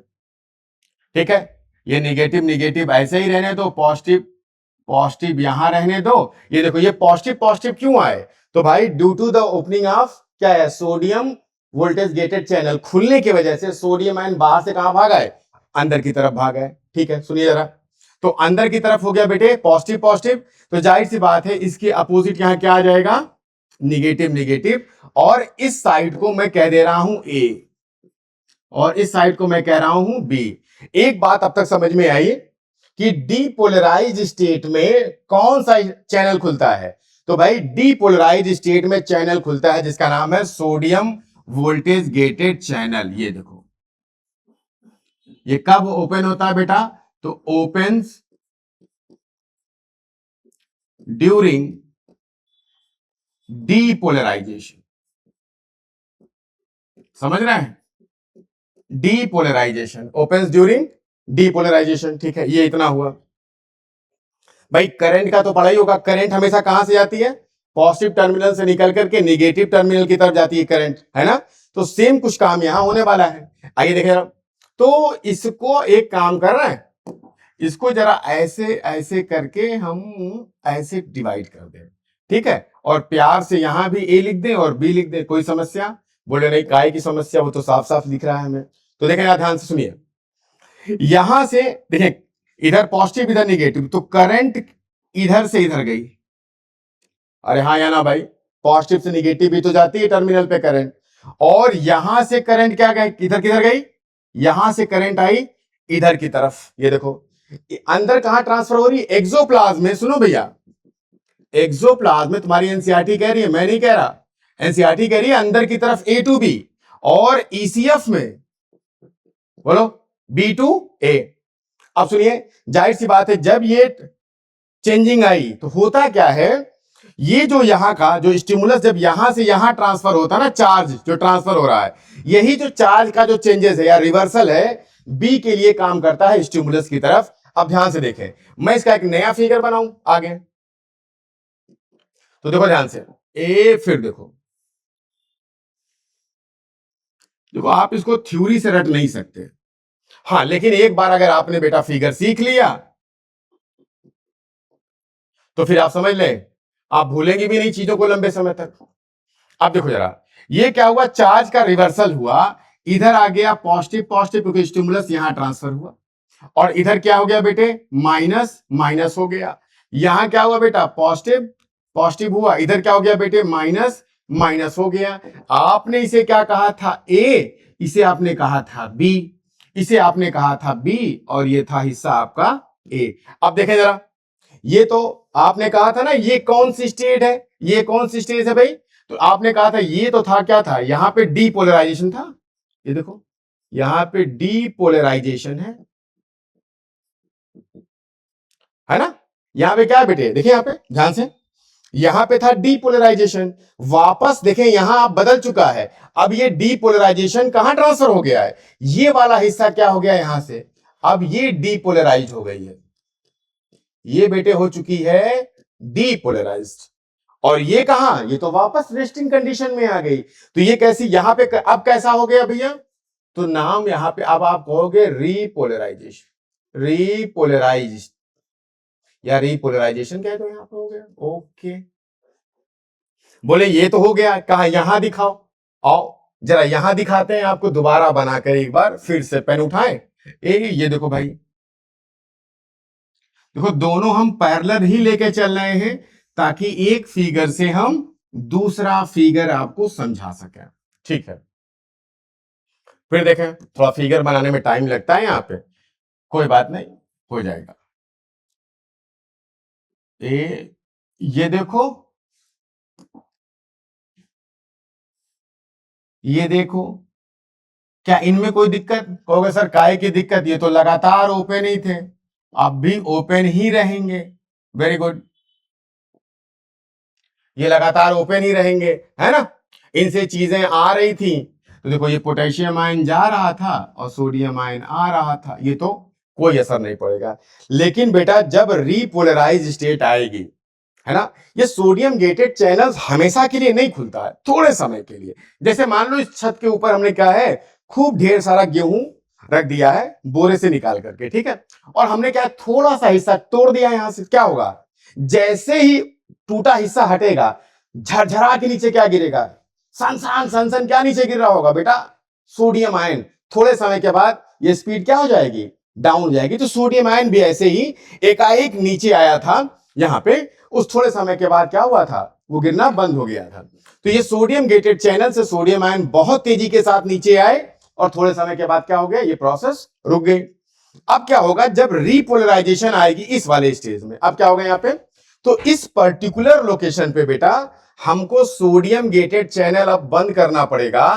ठीक है, ये निगेटिव निगेटिव ऐसे ही रहने दो, पॉजिटिव पॉजिटिव यहां रहने दो। ये देखो ये पॉजिटिव पॉजिटिव क्यों आए, तो भाई due to the opening of क्या है, सोडियम वोल्टेज गेटेड चैनल खुलने की वजह से सोडियम आयन बाहर से कहां भाग आए, अंदर की तरफ भाग आए। ठीक है, सुनिए जरा, तो अंदर की तरफ हो गया बेटे पॉजिटिव पॉजिटिव, तो जाहिर सी बात है इसके अपोजिट यहां क्या आ जाएगा, निगेटिव निगेटिव। और इस साइड को मैं कह दे रहा हूं ए, और इस साइड को मैं कह रहा हूं बी। एक बात अब तक समझ में आई कि डीपोलराइज स्टेट में कौन सा चैनल खुलता है, तो भाई डीपोलराइज स्टेट में चैनल खुलता है जिसका नाम है सोडियम वोल्टेज गेटेड चैनल। ये देखो, ये कब ओपन होता है बेटा? तो ओपन्स ड्यूरिंग डीपोलराइजेशन। समझ रहे हैं? Depolarization, opens during depolarization. ठीक है, ये इतना हुआ। भाई करंट का तो पढ़ा ही होगा। करंट हमेशा कहां से जाती है? पॉजिटिव टर्मिनल से निकल करके निगेटिव टर्मिनल की तरफ जाती है करंट, है ना? तो सेम कुछ काम यहां होने वाला है। आइए देखें। तो इसको एक काम कर रहे हैं, इसको जरा ऐसे ऐसे करके हम ऐसे डिवाइड कर दें, ठीक है? और प्यार से यहां भी ए लिख दें और बी लिख दें। कोई समस्या? बोले नहीं, काय की समस्या? वो तो साफ साफ लिख रहा है हमें। तो देखें यार, ध्यान से सुनिए। यहां से देखें, इधर पॉजिटिव इधर निगेटिव, तो करंट इधर से इधर गई। अरे हाँ या ना भाई? पॉजिटिव से निगेटिव भी तो जाती है टर्मिनल पे करंट। और यहां से करंट क्या गई? इधर किधर गई? यहां से करंट आई इधर की तरफ। ये देखो, अंदर कहां ट्रांसफर हो रही है? एक्सोप्लाज्म में। सुनो भैया, एक्सोप्लाज्म में तुम्हारी एनसीईआरटी कह रही है, मैं नहीं कह रहा। एनसीईआरटी कह रही है अंदर की तरफ ए टू बी, और ईसीएफ में बोलो बी टू ए। अब सुनिए, जाहिर सी बात है, जब ये चेंजिंग आई तो होता क्या है, ये जो यहां का जो स्टिमुलस जब यहां से यहां ट्रांसफर होता है ना, चार्ज जो ट्रांसफर हो रहा है, यही जो चार्ज का जो चेंजेस है या रिवर्सल है, बी के लिए काम करता है स्टिमुलस की तरफ। अब ध्यान से देखें, मैं इसका एक नया फिगर बनाऊं आगे। तो देखो ध्यान से, ए फिर देखो, देखो आप इसको थ्योरी से रट नहीं सकते, हाँ, लेकिन एक बार अगर आपने बेटा फिगर सीख लिया तो फिर आप समझ ले, आप भूलेंगे भी नहीं चीजों को लंबे समय तक। अब देखो जरा, ये क्या हुआ? चार्ज का रिवर्सल हुआ, इधर आ गया पॉजिटिव पॉजिटिव, क्योंकि स्टिमुलस यहां ट्रांसफर हुआ। और इधर क्या हो गया बेटे? माइनस माइनस हो गया। यहां क्या हुआ बेटा? पॉजिटिव पॉजिटिव हुआ, इधर क्या हो गया बेटे? माइनस माइनस हो गया। आपने इसे क्या कहा था? ए। इसे आपने कहा था बी, इसे आपने कहा था बी, और ये था हिस्सा आपका ए। अब देखें जरा, ये तो आपने कहा था ना, ये कौन सी स्टेट है? ये कौन सी स्टेट है भाई? तो आपने कहा था ये तो था, क्या था? यहां पे डीपोलराइजेशन था। ये देखो, यहां पे डीपोलराइजेशन है ना? यहां पे क्या है बेटे? देखिए यहां पे ध्यान से, यहां पे था डीपोलराइजेशन। वापस देखें, यहां आप बदल चुका है। अब ये डीपोलराइजेशन कहां ट्रांसफर हो गया है? ये वाला हिस्सा क्या हो गया यहां से? अब ये डीपोलराइज हो गई है, ये बेटे हो चुकी है डीपोलराइज्ड। और ये कहां? ये तो वापस रेस्टिंग कंडीशन में आ गई। तो ये कैसी यहां पे अब कैसा हो गया भैया? तो नाम यहां पे अब आप कहोगे रीपोलराइजेशन, रीपोलराइज्ड या रीपोलराइजेशन कह दो, यहां पे हो गया। ओके, बोले ये तो हो गया, कहा यहां दिखाओ। आओ जरा यहां दिखाते हैं आपको, दोबारा बनाकर एक बार फिर से पेन उठाएं। ये देखो भाई, देखो दोनों हम पैरेलल ही लेके चल रहे हैं ताकि एक फिगर से हम दूसरा फिगर आपको समझा सकें, ठीक है? फिर देखें, थोड़ा फिगर बनाने में टाइम लगता है यहां पे, कोई बात नहीं, हो जाएगा। ये देखो, ये देखो, क्या इनमें कोई दिक्कत? कहोगे सर काहे की दिक्कत, ये तो लगातार ओपन ही थे, अब भी ओपन ही रहेंगे। वेरी गुड, ये लगातार ओपन ही रहेंगे, है ना? इनसे चीजें आ रही थी, तो देखो ये पोटेशियम आयन जा रहा था और सोडियम आयन आ रहा था, ये तो कोई असर नहीं पड़ेगा। लेकिन बेटा जब रीपोलराइज स्टेट आएगी, है ना, ये सोडियम गेटेड चैनल्स हमेशा के लिए नहीं खुलता है, थोड़े समय के लिए। जैसे मान लो इस छत के ऊपर हमने क्या है, खूब ढेर सारा गेहूं रख दिया है बोरे से निकाल करके, ठीक है? और हमने क्या, थोड़ा सा हिस्सा तोड़ दिया यहां से, क्या होगा? जैसे ही टूटा हिस्सा हटेगा, झरझरा के नीचे क्या गिरेगा? सनसन सनसन, क्या नीचे गिर रहा होगा बेटा? Sodium ion. थोड़े समय के बाद ये स्पीड क्या हो जाएगी? डाउन हो जाएगी। तो सोडियम आयन भी ऐसे ही एकाएक नीचे आया था यहां पे, उस थोड़े समय के बाद क्या हुआ था? वो गिरना बंद हो गया था। तो ये सोडियम गेटेड चैनल से सोडियम आयन बहुत तेजी के साथ नीचे आए और थोड़े समय के बाद क्या हो गया? ये प्रोसेस रुक गई। अब क्या होगा जब रीपोलराइजेशन आएगी इस वाले स्टेज में? अब क्या होगा यहां पे? तो इस पर्टिकुलर लोकेशन पे बेटा हमको सोडियम गेटेड चैनल अब बंद करना पड़ेगा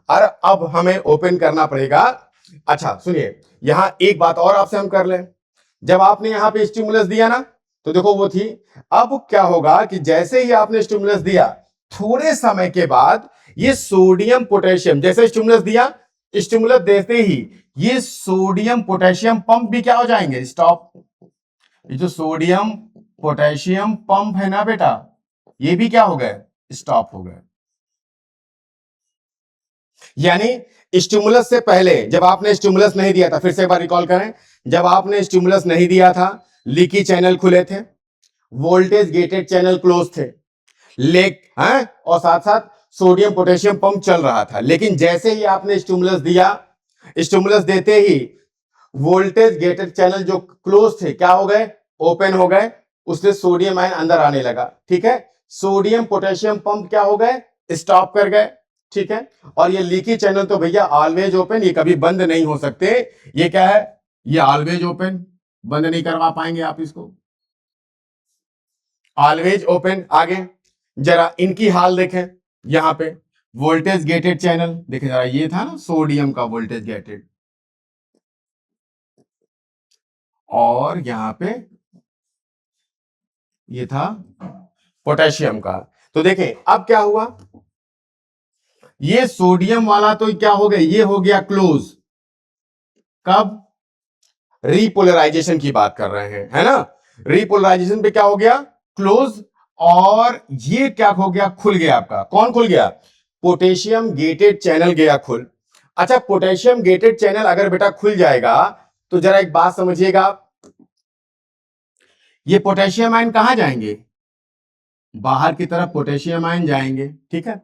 और अब हमें ओपन करना पड़ेगा। अच्छा सुनिए, यहां एक बात और आपसे हम कर लें। जब आपने यहां पे स्टिमुलस दिया ना, तो देखो वो थी। अब क्या होगा कि जैसे ही आपने स्टिमुलस दिया, थोड़े समय के बाद ये सोडियम पोटेशियम, जैसे स्टिमुलस दिया, स्टिमुलस देते ही ये सोडियम पोटेशियम पंप भी क्या हो जाएंगे, स्टॉप। ये जो सोडियम पोटेशियम पंप है ना बेटा, ये भी क्या हो गए, स्टॉप हो गए। यानी स्टिमुलस से पहले जब आपने स्टिमुलस नहीं दिया था, फिर से एक बार रिकॉल करें, जब आपने स्टिमुलस नहीं दिया था, लीकी चैनल खुले थे, वोल्टेज गेटेड चैनल क्लोज थे, और साथ साथ सोडियम पोटेशियम पंप चल रहा था। लेकिन जैसे ही आपने स्टिमुलस दिया, स्टिमुलस देते ही वोल्टेज गेटेड चैनल जो क्लोज थे क्या हो गए, ओपन हो गए। उससे सोडियम आयन अंदर आने लगा, ठीक है। सोडियम पोटेशियम पंप क्या हो गए, स्टॉप कर गए, ठीक है। और ये लीकी चैनल तो भैया ऑलवेज ओपन, ये कभी बंद नहीं हो सकते। ये क्या है, ये ऑलवेज ओपन, बंद नहीं करवा पाएंगे आप इसको, ऑलवेज ओपन। आगे जरा इनकी हाल देखें, यहां पे वोल्टेज गेटेड चैनल देखें जरा, ये था ना सोडियम का वोल्टेज गेटेड, और यहां पे ये था पोटेशियम का। तो देखें अब क्या हुआ, ये सोडियम वाला तो क्या हो गया, ये हो गया क्लोज। कब, रीपोलराइजेशन की बात कर रहे हैं, है ना। रीपोलराइजेशन पे क्या हो गया, क्लोज। और ये क्या हो गया, खुल गया। आपका कौन खुल गया, पोटेशियम गेटेड चैनल गया खुल। अच्छा, पोटेशियम गेटेड चैनल अगर बेटा खुल जाएगा तो जरा एक बात समझिएगा, ये पोटेशियम आयन कहां जाएंगे, बाहर की तरफ पोटेशियम आयन जाएंगे, ठीक है।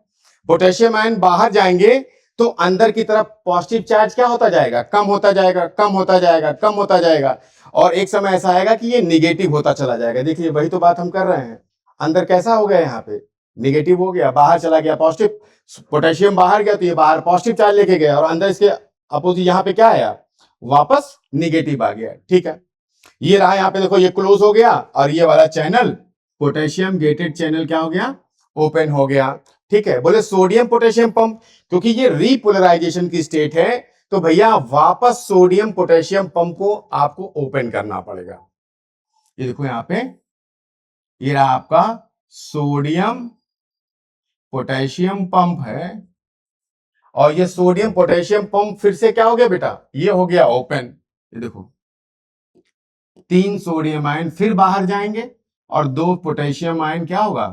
पोटेशियम आयन बाहर जाएंगे तो अंदर की तरफ पॉजिटिव चार्ज क्या होता जाएगा, कम होता जाएगा, कम होता जाएगा, कम होता जाएगा। और एक समय ऐसा आएगा कि ये निगेटिव होता चला जाएगा। देखिए वही तो बात हम कर रहे हैं, अंदर कैसा हो गया, यहाँ पे निगेटिव हो गया, बाहर चला गया पॉजिटिव। पोटेशियम बाहर गया तो ये बाहर पॉजिटिव चार्ज लेके गया, और अंदर इसके अपोजिट यहाँ पे क्या आया, वापस निगेटिव आ गया, ठीक है। ये रहा यहाँ पे देखो, ये क्लोज हो गया, और ये वाला चैनल पोटेशियम गेटेड चैनल क्या हो गया, ओपन हो गया, ठीक है। बोले सोडियम पोटेशियम पंप, क्योंकि ये रीपोलराइजेशन की स्टेट है, तो भैया वापस सोडियम पोटेशियम पंप को आपको ओपन करना पड़ेगा। ये देखो यहाँ पे, ये रहा आपका सोडियम पोटेशियम पंप है, और ये सोडियम पोटेशियम पंप फिर से क्या हो गया बेटा, ये हो गया ओपन। ये देखो 3 सोडियम आयन फिर बाहर जाएंगे, और 2 पोटेशियम आयन क्या होगा,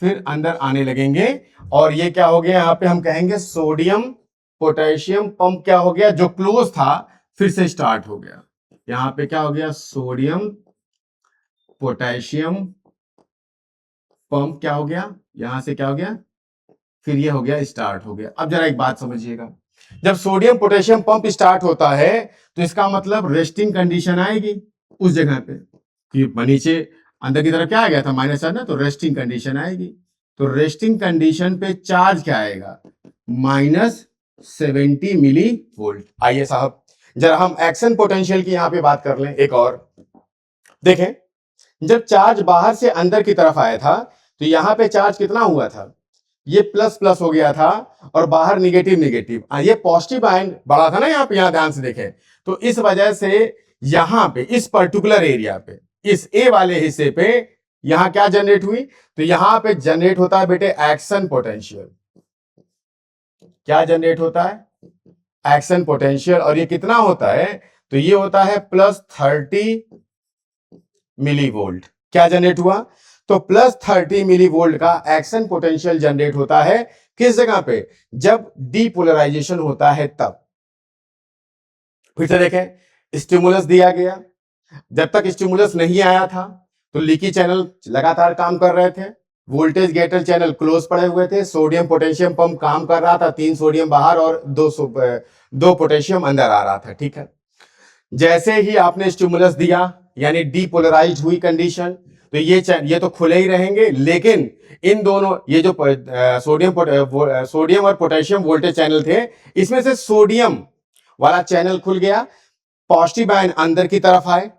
फिर अंदर आने लगेंगे। और ये क्या हो गया, यहां पे हम कहेंगे सोडियम पोटेशियम पंप क्या हो गया, जो क्लोज था फिर से स्टार्ट हो गया। यहां पे क्या हो गया, सोडियम पोटेशियम पंप क्या हो गया, यहां से क्या हो गया, फिर ये हो गया, स्टार्ट हो गया। अब जरा एक बात समझिएगा, जब सोडियम पोटेशियम पंप स्टार्ट होता है तो इसका मतलब रेस्टिंग कंडीशन आएगी उस जगह पे, कि नीचे अंदर की तरफ क्या आ गया था, माइनस चार्ज ना, तो रेस्टिंग कंडीशन आएगी। तो रेस्टिंग कंडीशन पे चार्ज क्या आएगा, -70 मिली वोल्ट। आइए साहब जरा हम एक्शन पोटेंशियल की यहां पे बात कर लें एक और। देखें, जब चार्ज बाहर से अंदर की तरफ आया था तो यहां पे चार्ज कितना हुआ था, ये प्लस प्लस हो गया था, और बाहर निगेटिव निगेटिव। ये पॉजिटिव आयन बड़ा था ना यहाँ पे, यहां ध्यान से देखें, तो इस वजह से यहां पे इस पर्टिकुलर एरिया पे, इस ए वाले हिस्से पे यहां क्या जनरेट हुई, तो यहां पे जनरेट होता है बेटे एक्शन पोटेंशियल। क्या जनरेट होता है, एक्शन पोटेंशियल। और ये कितना होता है, तो ये होता है +30 मिली वोल्ट। क्या जनरेट हुआ, तो +30 मिली वोल्ट का एक्शन पोटेंशियल जनरेट होता है। किस जगह पे, जब डीपोलराइजेशन होता है तब। फिर से देखें, स्टिमुलस दिया गया, जब तक स्टिमुलस नहीं आया था तो लीकी चैनल लगातार काम कर रहे थे, वोल्टेज गेटर चैनल क्लोज पड़े हुए थे, सोडियम पोटेशियम पंप काम कर रहा था, 3 सोडियम बाहर और 2 पोटेशियम अंदर आ रहा था, ठीक है। जैसे ही आपने स्टिमुलस दिया, यानी डीपोलराइज्ड हुई कंडीशन, तो ये तो खुले ही रहेंगे, लेकिन इन दोनों, ये जो सोडियम और पोटेशियम वोल्टेज चैनल थे, इसमें से सोडियम वाला चैनल खुल गया, पॉजिटिव आयन अंदर की तरफ आए,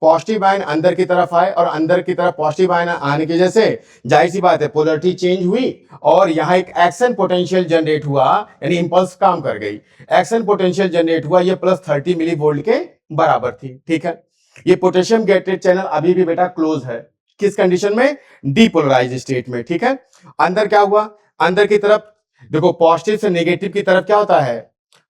पॉजिटिव आयन अंदर की तरफ आए और अंदर की तरफ पॉजिटिव आयन आने की वजह से जाहिर सी बात है पोलरिटी चेंज हुई और यहां एक एक्शन पोटेंशियल जनरेट हुआ, यानी इंपल्स काम कर गई, एक्शन पोटेंशियल जनरेट हुआ, ये +30 मिली वोल्ट के बराबर थी। ठीक है, ये पोटेशियम गेटेड चैनल अभी भी बेटा क्लोज है, किस कंडीशन में? डीपोलराइज स्टेट में। ठीक है, अंदर क्या हुआ, अंदर की तरफ देखो पॉजिटिव से नेगेटिव की तरफ क्या होता है,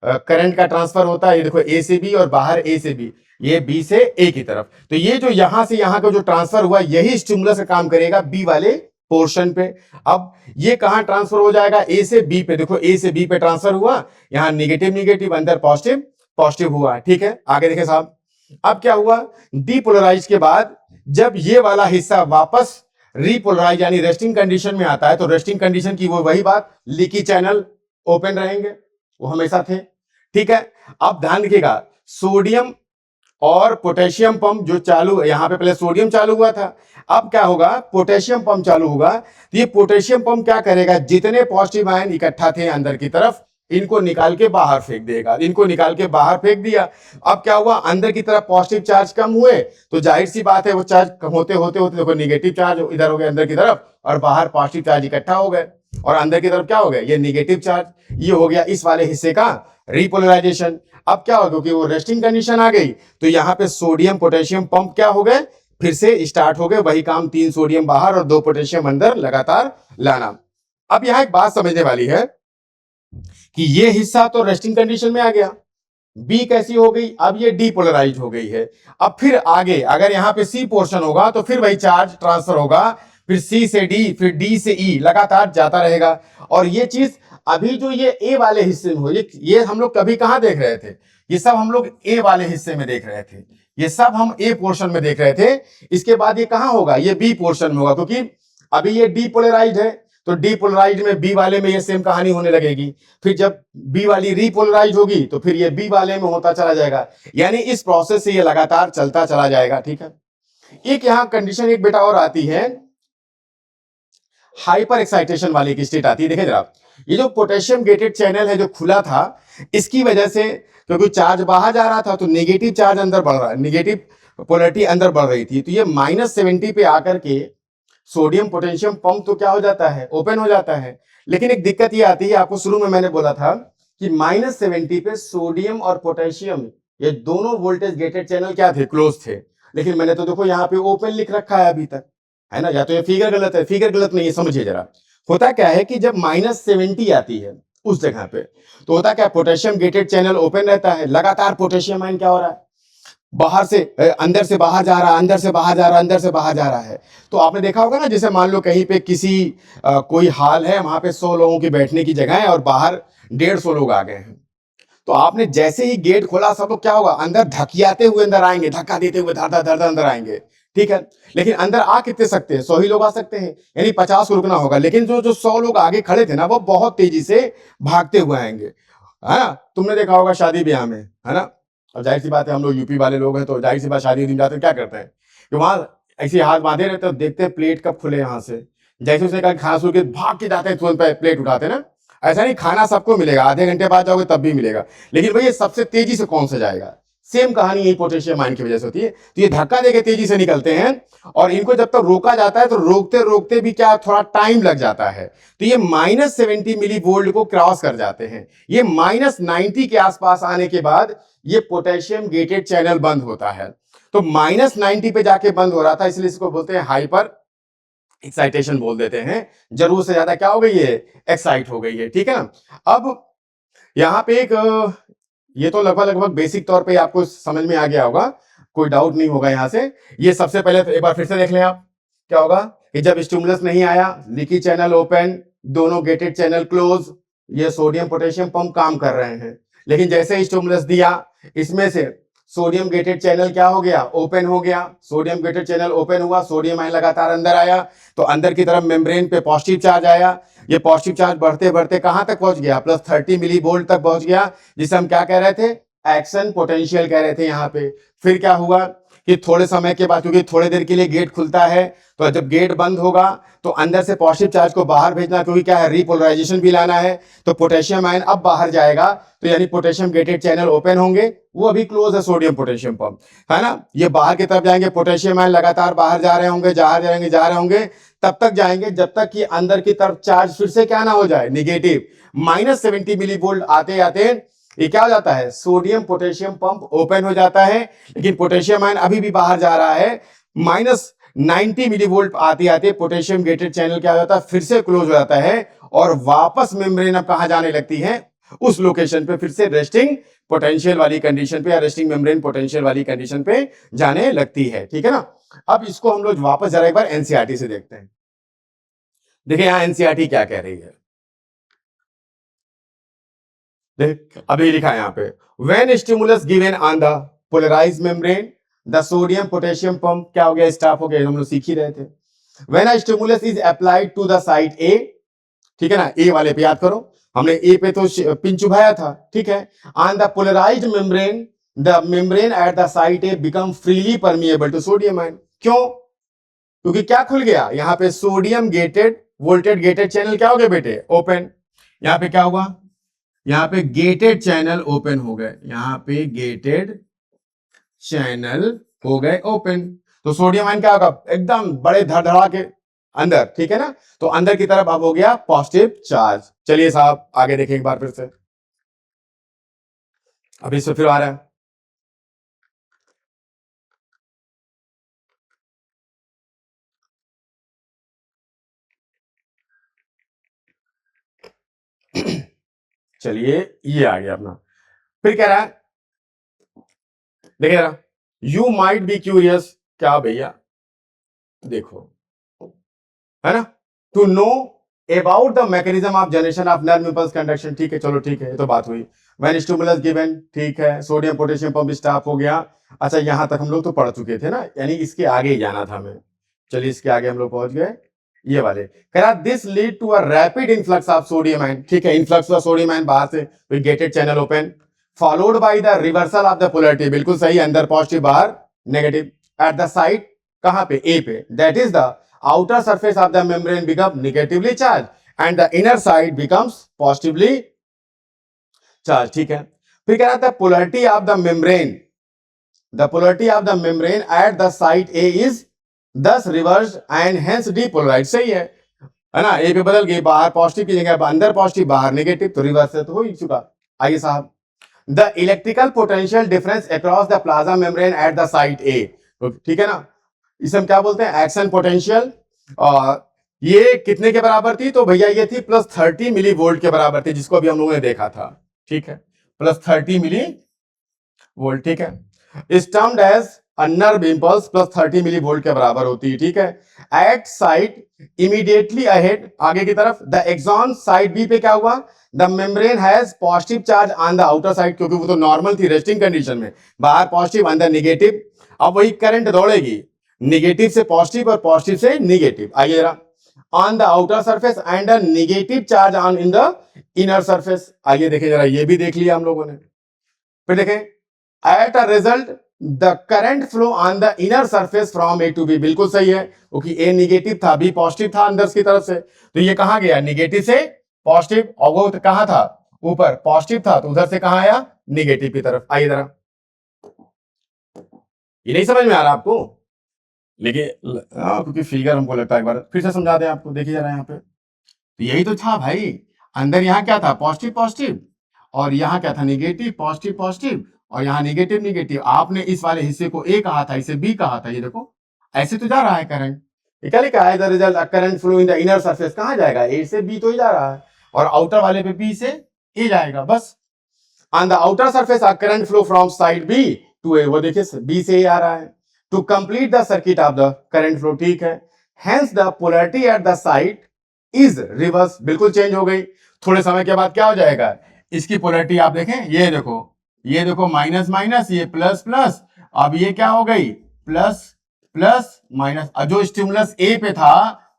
करंट का ट्रांसफर होता है। ये देखो ए से बी और बाहर ए से बी, ये बी से ए की तरफ, तो ये जो यहां से यहां का जो ट्रांसफर हुआ यही स्टिमुलस का काम करेगा बी वाले पोर्शन पे। अब ये कहां ट्रांसफर हो जाएगा, ए से बी पे, देखो ए से बी पे ट्रांसफर हुआ, यहां निगेटिव निगेटिव अंदर पॉजिटिव पॉजिटिव हुआ। ठीक है, आगे देखें साहब, अब क्या हुआ, डीपोलराइज के बाद जब ये वाला हिस्सा वापस रीपोलराइज यानी रेस्टिंग कंडीशन में आता है, तो रेस्टिंग कंडीशन की वो वही बात, लीकी चैनल ओपन रहेंगे, वो हमेशा थे। ठीक है, अब ध्यान रखिएगा, सोडियम और पोटेशियम पंप जो चालू, यहां पे पहले सोडियम चालू हुआ था, अब क्या होगा, पोटेशियम पंप चालू होगा। तो ये पोटेशियम पंप क्या करेगा, जितने पॉजिटिव आयन इकट्ठा थे अंदर की तरफ, इनको निकाल के बाहर फेंक देगा, इनको निकाल के बाहर फेंक दिया। अब क्या हुआ, अंदर की तरफ पॉजिटिव चार्ज कम हुए, तो जाहिर सी बात है वो चार्ज कम होते होते होते देखो निगेटिव चार्ज इधर हो गया अंदर की तरफ, और बाहर पॉजिटिव चार्ज इकट्ठा हो गए, और अंदर की तरफ क्या हो गया, ये निगेटिव चार्ज, ये हो गया इस वाले हिस्से का रिपोलराइजेशन। अब क्या होगा, क्योंकि वो रेस्टिंग कंडीशन आ गई, तो यहां पे सोडियम पोटेशियम पंप क्या हो गए, फिर से स्टार्ट हो गए, वही काम, 3 सोडियम बाहर और 2 पोटेशियम अंदर लगातार लाना। अब यहां एक बात समझने वाली है कि ये हिस्सा तो रेस्टिंग कंडीशन में आ गया, बी कैसी हो गई, अब ये डीपोलराइज हो गई है। अब फिर आगे अगर यहां पे सी पोर्शन होगा तो फिर वही चार्ज ट्रांसफर होगा, फिर सी से डी, फिर डी से ई, लगातार जाता रहेगा। और ये चीज अभी जो ये ए वाले हिस्से में हो, ये हम लोग कभी कहां देख रहे थे, ये सब हम लोग ए वाले हिस्से में देख रहे थे, ये सब हम ए पोर्शन में देख रहे थे। इसके बाद ये कहां होगा, ये बी पोर्शन में होगा, क्योंकि अभी ये डीपोलराइज है, तो डीपोलराइज में बी वाले में ये सेम कहानी होने लगेगी, फिर जब बी वाली रीपोलराइज होगी तो फिर ये बी वाले में होता चला जाएगा, यानी इस प्रोसेस से ये लगातार चलता चला जाएगा। ठीक है, एक यहां कंडीशन एक बेटा और आती है, हाइपर एक्साइटेशन वाली की स्टेट आती है। देखें जरा, ये जो पोटेशियम गेटेड चैनल है जो खुला था, इसकी वजह से क्योंकि चार्ज बाहर जा रहा था तो नेगेटिव चार्ज अंदर बढ़ रहा है, नेगेटिव पोलरिटी अंदर बढ़ रही थी, तो ये -70 पे आकर के सोडियम पोटेशियम पंप तो क्या हो जाता है, ओपन हो जाता है। लेकिन एक दिक्कत ये आती है, आपको शुरू में मैंने बोला था कि -70 पे सोडियम और पोटेशियम ये दोनों वोल्टेज गेटेड चैनल क्या थे, क्लोज थे। लेकिन मैंने तो देखो यहाँ पे ओपन लिख रखा है अभी तक, है ना, या तो ये फिगर गलत है, फिगर गलत नहीं है, समझिए जरा। होता क्या है कि जब -70 आती है उस जगह पे, तो होता क्या, पोटेशियम गेटेड चैनल ओपन रहता है, लगातार पोटेशियम आयन क्या हो रहा है, बाहर से अंदर से बाहर जा रहा है, अंदर से बाहर जा रहा है, अंदर से बाहर जा रहा है। तो आपने देखा होगा ना, जैसे मान लो कहीं पे किसी कोई हाल है, वहां पे 100 लोगों की बैठने की जगह है और बाहर 150 लोग आ गए हैं, तो आपने जैसे ही गेट खोला सब लोग क्या होगा, अंदर धकियाते हुए अंदर आएंगे, धक्का देते हुए धड़ धड़ धड़ अंदर आएंगे। ठीक है, लेकिन अंदर आ कितने सकते हैं, 100 ही लोग आ सकते हैं, यानी 50 को रुकना होगा। लेकिन जो जो 100 लोग आगे खड़े थे ना, वो बहुत तेजी से भागते हुए आएंगे, है ना। तुमने देखा होगा शादी ब्याह में, है ना, अब जाहिर सी बात है हम लोग यूपी वाले लोग हैं, तो जाहिर सी बात शादी दिन जाते हैं क्या करते हैं कि वहां ऐसे हाथ बांधे रहते हैं, देखते हैं प्लेट कब खुले यहाँ से, जैसे उसने कहा खाना शुरू के भाग के जाते हैं, तुरंत प्लेट उठाते हैं ना। ऐसा नहीं, खाना सबको मिलेगा, आधे घंटे बाद जाओगे तब भी मिलेगा, लेकिन भाई ये सबसे तेजी से कौन सा जाएगा। सेम कहानी यही पोटेशियम आयन की वजह से होती है। तो ये धक्का देके तेजी से निकलते हैं, और इनको जब तक रोका जाता है तो रोकते रोकते भी क्या थोड़ा टाइम लग जाता है, तो ये -70 मिली वोल्ट को क्रॉस कर जाते हैं। ये -90 के आसपास आने के बाद ये पोटेशियम गेटेड चैनल बंद होता है। तो -90 पे जाके बंद हो रहा था, इसलिए इसको बोलते हैं हाइपर एक्साइटेशन बोल देते हैं, जरूरत से ज्यादा क्या हो गई है, एक्साइट हो गई है। ठीक है ना, अब यहाँ पे एक ये तो लगभग बेसिक तौर पे आपको समझ में आ गया होगा, कोई डाउट नहीं होगा यहाँ से। ये सबसे पहले तो एक बार फिर से देख लें आप, क्या होगा कि जब स्टिमुलस नहीं आया, लीकी चैनल ओपन, दोनों गेटेड चैनल क्लोज, ये सोडियम पोटेशियम पंप काम कर रहे हैं। लेकिन जैसे ही स्टिमुलस दिया, इसमें से सोडियम गेटेड चैनल क्या हो गया, ओपन हो गया, सोडियम गेटेड चैनल ओपन हुआ, सोडियम आयन लगातार अंदर आया, तो अंदर की तरफ मेम्ब्रेन पे पॉजिटिव चार्ज आया, ये पॉजिटिव चार्ज बढ़ते बढ़ते कहां तक पहुंच गया, +30 मिली वोल्ट तक पहुंच गया, जिसे हम क्या कह रहे थे, एक्शन पोटेंशियल कह रहे थे यहाँ पे। फिर क्या हुआ कि थोड़े समय के बाद, क्योंकि थोड़े देर के लिए गेट खुलता है, तो जब गेट बंद होगा तो अंदर से पॉजिटिव चार्ज को बाहर भेजना, क्योंकि क्या है, रीपोलराइजेशन भी लाना है, तो पोटेशियम आयन अब बाहर जाएगा, तो यानी पोटेशियम गेटेड चैनल ओपन होंगे, वो अभी क्लोज है सोडियम पोटेशियम पंप, है ना, ये बाहर की तरफ जाएंगे, पोटेशियम आयन लगातार बाहर जा रहे होंगे, जा रहे होंगे, तब तक जाएंगे जब तक कि अंदर की तरफ चार्ज फिर से क्या ना हो जाए, निगेटिव। -70 मिली वोल्ट आते आते ये क्या हो जाता है, सोडियम पोटेशियम पंप ओपन हो जाता है, लेकिन पोटेशियम आयन अभी भी बाहर जा रहा है। -90 मिली वोल्ट आते आते पोटेशियम गेटेड चैनल क्या हो जाता है, फिर से क्लोज हो जाता है, और वापस मेम्ब्रेन अब कहां जाने लगती है, उस लोकेशन पे फिर से रेस्टिंग पोटेंशियल वाली कंडीशन पे, या रेस्टिंग मेम्ब्रेन पोटेंशियल वाली कंडीशन पे जाने लगती है। ठीक है ना। अब इसको हम लोग वापस जरा एक बार एनसीईआरटी से देखते हैं। देखिए यहां एनसीईआरटी क्या कह रही है, देख अभी लिखा है यहां पे, when stimulus given on the polarized membrane the sodium potassium pump क्या हो गया, स्टॉप हो गया, हम लोग सीख ही रहे थे। When a stimulus is applied to the site A, ठीक है ना, ए वाले पे याद करो, हमने ए पे तो पिन चुभाया था, ठीक है। On the polarized membrane the membrane at the site A become freely permeable to sodium ion. क्यों, क्योंकि क्या खुल गया यहां पे, sodium gated voltage gated channel क्या हो गए बेटे, ओपन। यहां पे क्या हुआ, यहां पे गेटेड चैनल ओपन हो गए, यहां पे गेटेड चैनल हो गए ओपन, तो सोडियम आयन क्या होगा, एकदम बड़े धड़धड़ा के अंदर, ठीक है ना, तो अंदर की तरफ अब हो गया पॉजिटिव चार्ज। चलिए साहब आगे देखें एक बार फिर से, अभी से फिर आ रहा है, चलिए ये आ गया अपना, फिर कह रहा है, देखिए जरा, यू माइट बी क्यूरियस, क्या भैया, देखो, है ना, to know about the mechanism of generation of nerve impulse conduction, ठीक है, चलो ठीक है, ये तो बात हुई। व्हेन स्टिमुलस गिवन, ठीक है, सोडियम पोटेशियम पंप स्टॉप हो गया। अच्छा यहां तक हम लोग तो पढ़ चुके थे ना, यानी इसके आगे ही जाना था हमें, चलिए इसके आगे हम लोग पहुंच गए, ये वाले कह रहा this lead to a rapid influx of sodium ion, ठीक है, इन्फ्लक्स हुआ सोडियम आयन बाहर से, तो gated channel open, followed by the reversal of the polarity, बिल्कुल सही, अंदर पॉजिटिव बाहर नेगेटिव, एट द साइड कहां पे, ए पे, that is the outer surface of the membrane become negatively charged and the inner side becomes positively charged, ठीक है। फिर कह रहा था polarity of the membrane, the polarity of the membrane at the site A is thus reversed and hence depolarized, सही है ना, ए पे बदल गई, बाहर पॉजिटिव की जगह अंदर पॉजिटिव बाहर नेगेटिव, तो रिवर्स है तो हो ही चुका। आइए साहब, the electrical potential difference across the plasma membrane at the site A, ठीक है ना, इसे हम क्या बोलते हैं, एक्शन पोटेंशियल, और ये कितने के बराबर थी, तो भैया ये थी +30 मिली वोल्ट के बराबर थी, जिसको अभी हम लोगों ने देखा था, ठीक है, +30 मिली वोल्ट, ठीक है, termed as a nerve impulse +30 millivolt के बराबर होती है, ठीक है। एट साइड इमीडिएटली अहेड, आगे की तरफ, द एक्सॉन साइड बी पे क्या हुआ, the membrane has positive charge on the outer side, क्योंकि वो तो नॉर्मल थी रेस्टिंग कंडीशन में, बाहर पॉजिटिव अंदर निगेटिव, अब वही करंट दौड़ेगी निगेटिव से पॉजिटिव और पॉजिटिव से निगेटिव। आइए जरा, on the outer surface and a negative charge on in the inner surface, आइए देखें जरा, ये भी देख लिया हम लोगों ने। फिर देखें, at a result the current flow on the inner surface from A to B, बिल्कुल सही है, क्योंकि ए निगेटिव था, बी पॉजिटिव था अंदर की तरफ से, तो ये कहां गया, निगेटिव से पॉजिटिव, और वो कहां था, ऊपर पॉजिटिव था, तो उधर से कहां आया, निगेटिव की तरफ। आइए जरा, ये नहीं समझ में आ रहा आपको, लेकिन क्योंकि फिगर हमको लगता है, एक बार फिर से समझा दें आपको, देखिए जरा यहाँ पे, तो यही तो था भाई, अंदर यहाँ क्या था, पॉजिटिव पॉजिटिव, और यहाँ क्या था, निगेटिव पॉजिटिव पॉजिटिव, और यहाँ निगेटिव निगेटिव, आपने इस वाले हिस्से को ए कहा था, इसे बी कहा था, ये देखो ऐसे तो जा रहा है करंट, ये क्या लिखा है, the result current flow in the inner surface, कहां जाएगा, ए से बी तो ही जा रहा है, और आउटर वाले पे बी से ए जाएगा, बस। On the outer surface a current flow from side B to A, वो देखिए बी से ए आ रहा है, to complete the circuit of the current flow, ठीक है, hence the polarity at the site is reverse, बिल्कुल चेंज हो गई। थोड़े समय के बाद क्या हो जाएगा, इसकी पोलैरिटी आप देखें, ये देखो माइनस माइनस, ये प्लस प्लस, अब ये क्या हो गई, प्लस प्लस माइनस, जो स्टिमुलस ए पे था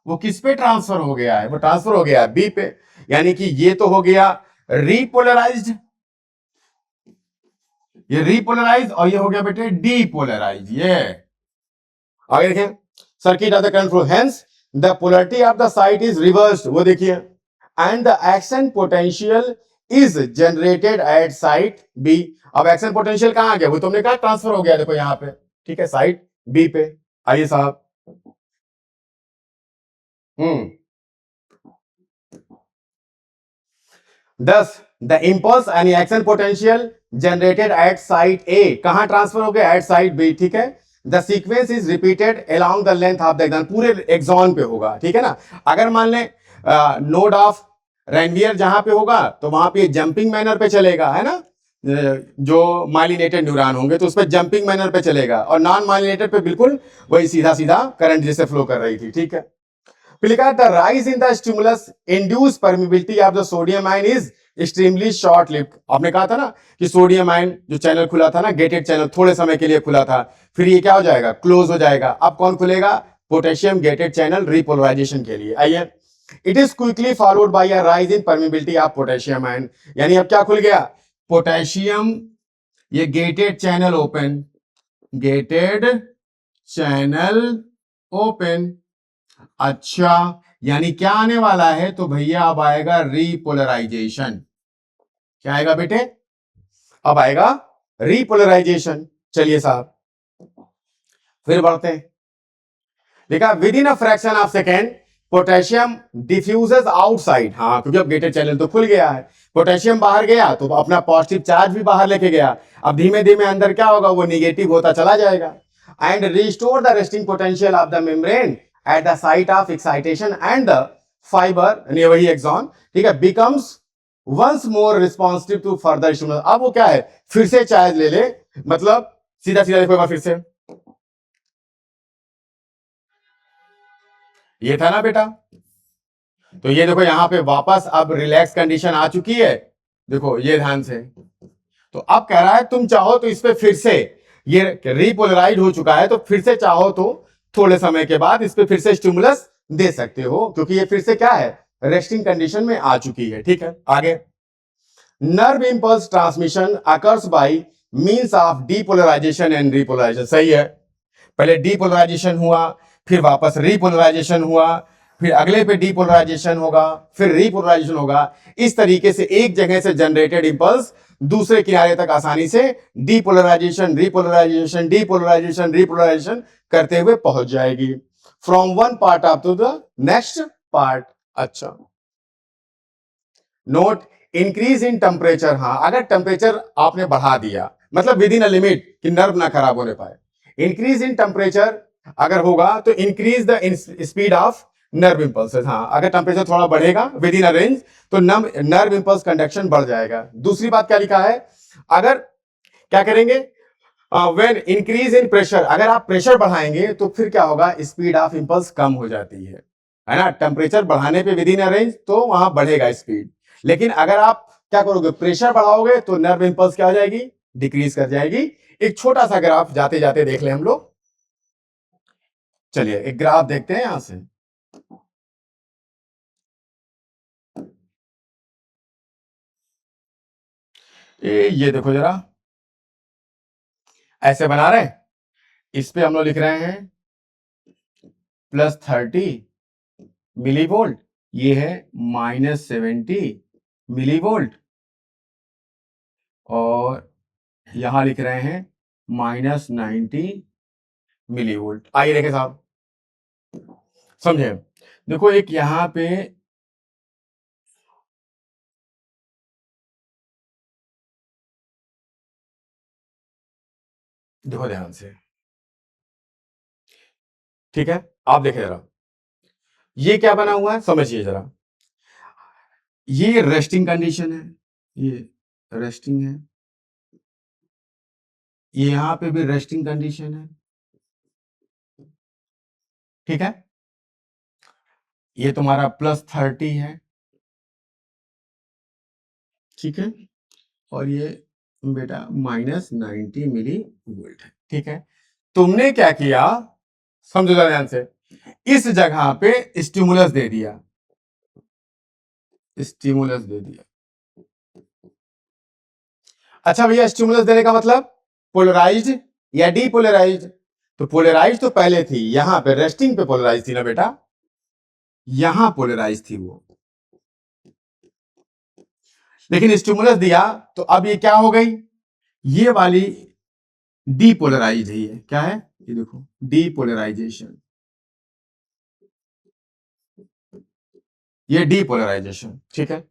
वो किस पे ट्रांसफर हो गया है, वो ट्रांसफर हो गया है बी पे, यानी कि ये तो हो गया रीपोलराइज्ड, ये रीपोलराइज और ये हो गया बेटे डीपोलराइज। ये आगे देखें, circuit of the current flow, hence the polarity of the site is reversed, वो देखिए, and the action potential is generated at site B. अब एक्शन पोटेंशियल कहां गया, वो तुमने कहा ट्रांसफर हो गया, देखो यहां पे, ठीक है, साइट बी पे। आइए साहब, दस द इंपल्स यानी action potential generated at site A कहां ट्रांसफर हो गया, एट साइट बी, ठीक है। The sequence is repeated along the length of the axon, पूरे एक्सॉन पे होगा, ठीक है ना। अगर मान लें नोड ऑफ रेनवियर जहां पे होगा तो वहां पे जंपिंग मैनर पे चलेगा, है ना, जो माइलिनेटेड न्यूरॉन होंगे तो उस पर जंपिंग मैनर पे चलेगा, और नॉन माइलिनेटेड पे बिल्कुल वही सीधा सीधा करंट जैसे फ्लो कर रही थी, ठीक है। फिर लिखा the rise in the stimulus induce permeability of the sodium ion is extremely short lived. आपने कहा था ना कि सोडियम आयन जो चैनल खुला था ना, गेटेड चैनल, थोड़े समय के लिए खुला था, फिर ये क्या हो जाएगा, क्लोज हो जाएगा। अब कौन खुलेगा, पोटेशियम गेटेड चैनल रिपोलराइजेशन के लिए। आइए, it is quickly followed by a rise in permeability of potassium ion, यानी अब क्या खुल गया, पोटेशियम, ये gated channel open, gated channel open. अच्छा, यानी क्या आने वाला है, तो भैया अब आएगा रीपोलराइजेशन। क्या आएगा बेटे, अब आएगा रीपोलराइजेशन। चलिए साहब, फिर बढ़ते हैं। देखा, with in a fraction of second potassium diffuses outside, हाँ, क्योंकि अब गेटेड चैनल तो खुल गया है, पोटेशियम बाहर गया तो अपना पॉजिटिव चार्ज भी बाहर लेके गया। अब धीमे धीमे अंदर क्या होगा, वो निगेटिव होता चला जाएगा। And restore the resting potential of the membrane at the site of excitation and the fibre, यानी वही एक्सॉन, ठीक है, becomes once more responsive to further stimulus. अब वो क्या है, फिर से चार्ज ले ले, मतलब सीधा सीधा देखो फिर से, ये था ना बेटा, तो ये देखो यहां पे वापस अब रिलैक्स कंडीशन आ चुकी है, देखो ये ध्यान से। तो अब कह रहा है तुम चाहो तो इस पे फिर से, ये रीपोलराइज हो चुका है, तो फिर से चाहो तो थोड़े समय के बाद इस पे फिर से स्टिमुलस दे सकते हो, क्योंकि ये फिर से क्या है, रेस्टिंग कंडीशन में आ चुकी है, ठीक है। आगे, nerve impulse transmission occurs by means of depolarization and repolarization. सही है, पहले डीपोलराइजेशन हुआ, फिर वापस रीपोलराइजेशन हुआ, फिर अगले पे डीपोलराइजेशन होगा, फिर रीपोलराइजेशन होगा। इस तरीके से एक जगह से जनरेटेड इंपल्स दूसरे किनारे तक आसानी से डीपोलराइजेशन रिपोलराइजेशन डीपोलराइजेशन रिपोलराइजेशन करते हुए पहुंच जाएगी, from one part up to the next part. अच्छा, नोट, इंक्रीज इन टेम्परेचर, हाँ, अगर टेम्परेचर आपने बढ़ा दिया, मतलब विद इन अ लिमिट कि नर्व ना खराब होने पाए, इंक्रीज इन टेम्परेचर अगर होगा तो increase the speed of nerve impulses. हाँ, अगर टेम्परेचर थोड़ा बढ़ेगा विद इन अ रेंज तो नर्व इंपल्स कंडक्शन बढ़ जाएगा। दूसरी बात क्या लिखा है, अगर क्या करेंगे, व्हेन इंक्रीज इन प्रेशर, अगर आप प्रेशर बढ़ाएंगे तो फिर क्या होगा, स्पीड ऑफ इंपल्स कम हो जाती है ना। टेम्परेचर बढ़ाने पे विद इन अ रेंज तो वहां बढ़ेगा स्पीड, लेकिन अगर आप क्या करोगे, प्रेशर बढ़ाओगे तो नर्व इंपल्स क्या हो जाएगी, डिक्रीज कर जाएगी। एक छोटा सा ग्राफ जाते जाते देख ले हम लोग, चलिए एक ग्राफ देखते हैं यहां से। ये देखो जरा, ऐसे बना रहे हैं, इस पे हम लोग लिख रहे हैं +30 मिली वोल्ट, ये है -70 मिली वोल्ट, और यहां लिख रहे हैं -90 मिली वोल्ट। आइए देखें साहब, समझे, देखो एक यहां पे, देखो ध्यान से, ठीक है, आप देखें जरा, ये क्या बना हुआ है समझिए जरा, ये रेस्टिंग कंडीशन है, ये रेस्टिंग है, ये यहां पे भी रेस्टिंग कंडीशन है, ठीक है, ये तुम्हारा +30 है, ठीक है, और ये बेटा -90 मिली वोल्ट है, ठीक है। तुमने क्या किया, समझो जरा ध्यान से, इस जगह पे स्टिमुलस दे दिया, स्टिमुलस दे दिया, अच्छा भैया, स्टिमुलस देने का मतलब पोलराइज्ड या डीपोलराइज्ड? तो पोलराइज तो पहले थी, यहां पे रेस्टिंग पे पोलराइज थी ना बेटा, यहां पोलराइज थी वो, लेकिन स्टिमुलस दिया तो अब ये क्या हो गई, ये वाली डीपोलराइज है। ये क्या है, ये देखो डीपोलराइजेशन, ये डीपोलराइजेशन। ठीक है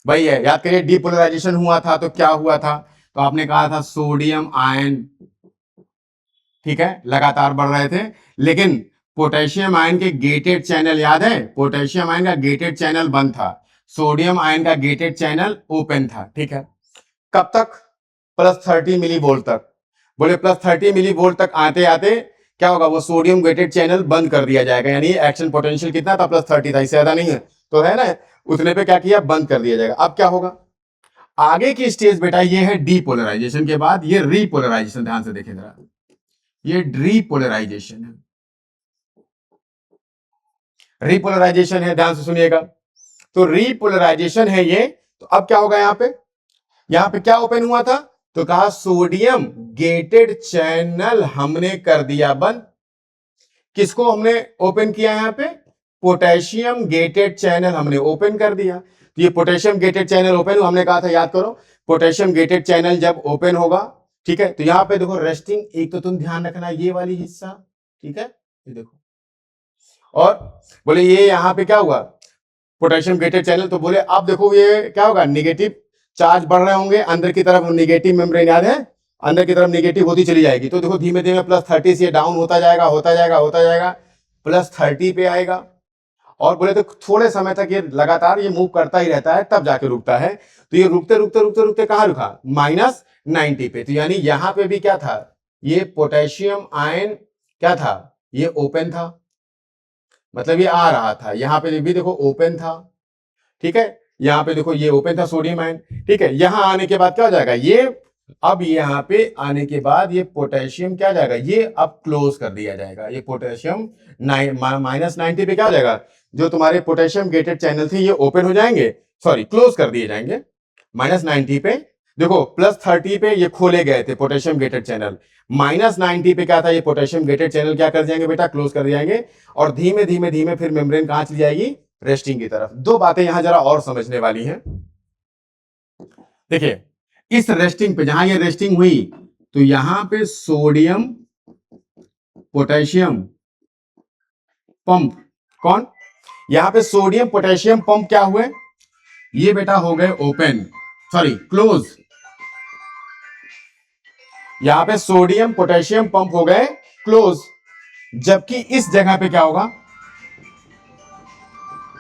भाई, है याद करिए, डीपोलराइजेशन हुआ था तो क्या हुआ था, तो आपने कहा था सोडियम आयन, ठीक है, लगातार बढ़ रहे थे, लेकिन पोटेशियम आयन के गेटेड चैनल याद है, पोटेशियम आयन का गेटेड चैनल बंद था, सोडियम आयन का गेटेड चैनल ओपन था। ठीक है, कब तक, +30 मिली वोल्ट तक। बोले +30 मिली वोल्ट तक आते आते क्या होगा, वो सोडियम गेटेड चैनल बंद कर दिया जाएगा, यानी एक्शन पोटेंशियल कितना था, +30 था, इससे ज्यादा नहीं है, तो है ना, उतने पे क्या किया, बंद कर दिया जाएगा। अब क्या होगा, आगे की स्टेज बेटा ये है डीपोलराइजेशन के बाद ये रीपोलराइजेशन, ध्यान से देखें जरा, ये रीपोलराइजेशन है, रीपोलराइजेशन है, ध्यान से सुनिएगा। तो रीपोलराइजेशन है ये, तो अब क्या होगा, यहां पे क्या ओपन हुआ था, तो कहा सोडियम गेटेड चैनल हमने कर दिया बंद। किसको हमने ओपन किया, यहां पे पोटेशियम गेटेड चैनल हमने ओपन कर दिया। तो ये पोटेशियम गेटेड चैनल ओपन हुआ, हमने कहा था याद करो, पोटेशियम गेटेड चैनल जब ओपन होगा, ठीक है, तो यहां पे देखो रेस्टिंग, एक तो तुम ध्यान रखना ये वाली हिस्सा, ठीक है, ये देखो, और बोले ये यहां पे क्या हुआ, पोटेशियम गेटेड चैनल, तो बोले अब देखो ये क्या होगा, निगेटिव चार्ज बढ़ रहे होंगे अंदर की तरफ, निगेटिव मेम्ब्रेन याद है, अंदर की तरफ निगेटिव होती चली जाएगी, तो देखो धीमे धीमे +30 से डाउन होता जाएगा, होता जाएगा, होता जाएगा, +30 पे आएगा, और बोले तो थोड़े समय तक ये लगातार ये मूव करता ही रहता है, तब जाके रुकता है। तो ये रुकते रुकते रुकते रुकते कहां रुका, -90 पे। तो यानी यहां पे भी क्या था, ये पोटेशियम आयन क्या था, ये ओपन था, मतलब ये आ रहा था, यहां पे भी देखो ओपन था, ठीक है, यहां पे देखो ये ओपन था सोडियम आयन, ठीक है, यहां आने के बाद क्या हो जाएगा, ये अब यहां पे आने के बाद ये पोटेशियम क्या जाएगा, ये अब क्लोज कर दिया जाएगा, ये पोटेशियम -90 पे क्या हो जाएगा, जो तुम्हारे पोटेशियम गेटेड चैनल थे ये ओपन हो जाएंगे, सॉरी क्लोज कर दिए जाएंगे, -90 पे देखो, +30 पे ये खोले गए थे पोटेशियम गेटेड चैनल, -90 पे क्या था, ये पोटेशियम गेटेड चैनल क्या कर जाएंगे बेटा, क्लोज कर जाएंगे, और धीमे धीमे धीमे फिर मेम्ब्रेन कहां चली जाएगी, रेस्टिंग की तरफ। दो बातें यहां जरा और समझने वाली हैं। देखिए, इस रेस्टिंग पे जहां ये रेस्टिंग हुई, तो यहां पे सोडियम पोटेशियम पंप, कौन, यहां पे सोडियम पोटेशियम पंप क्या हुए, ये बेटा हो गए ओपन, सॉरी क्लोज, यहां पे सोडियम पोटेशियम पंप हो गए क्लोज, जबकि इस जगह पे क्या होगा,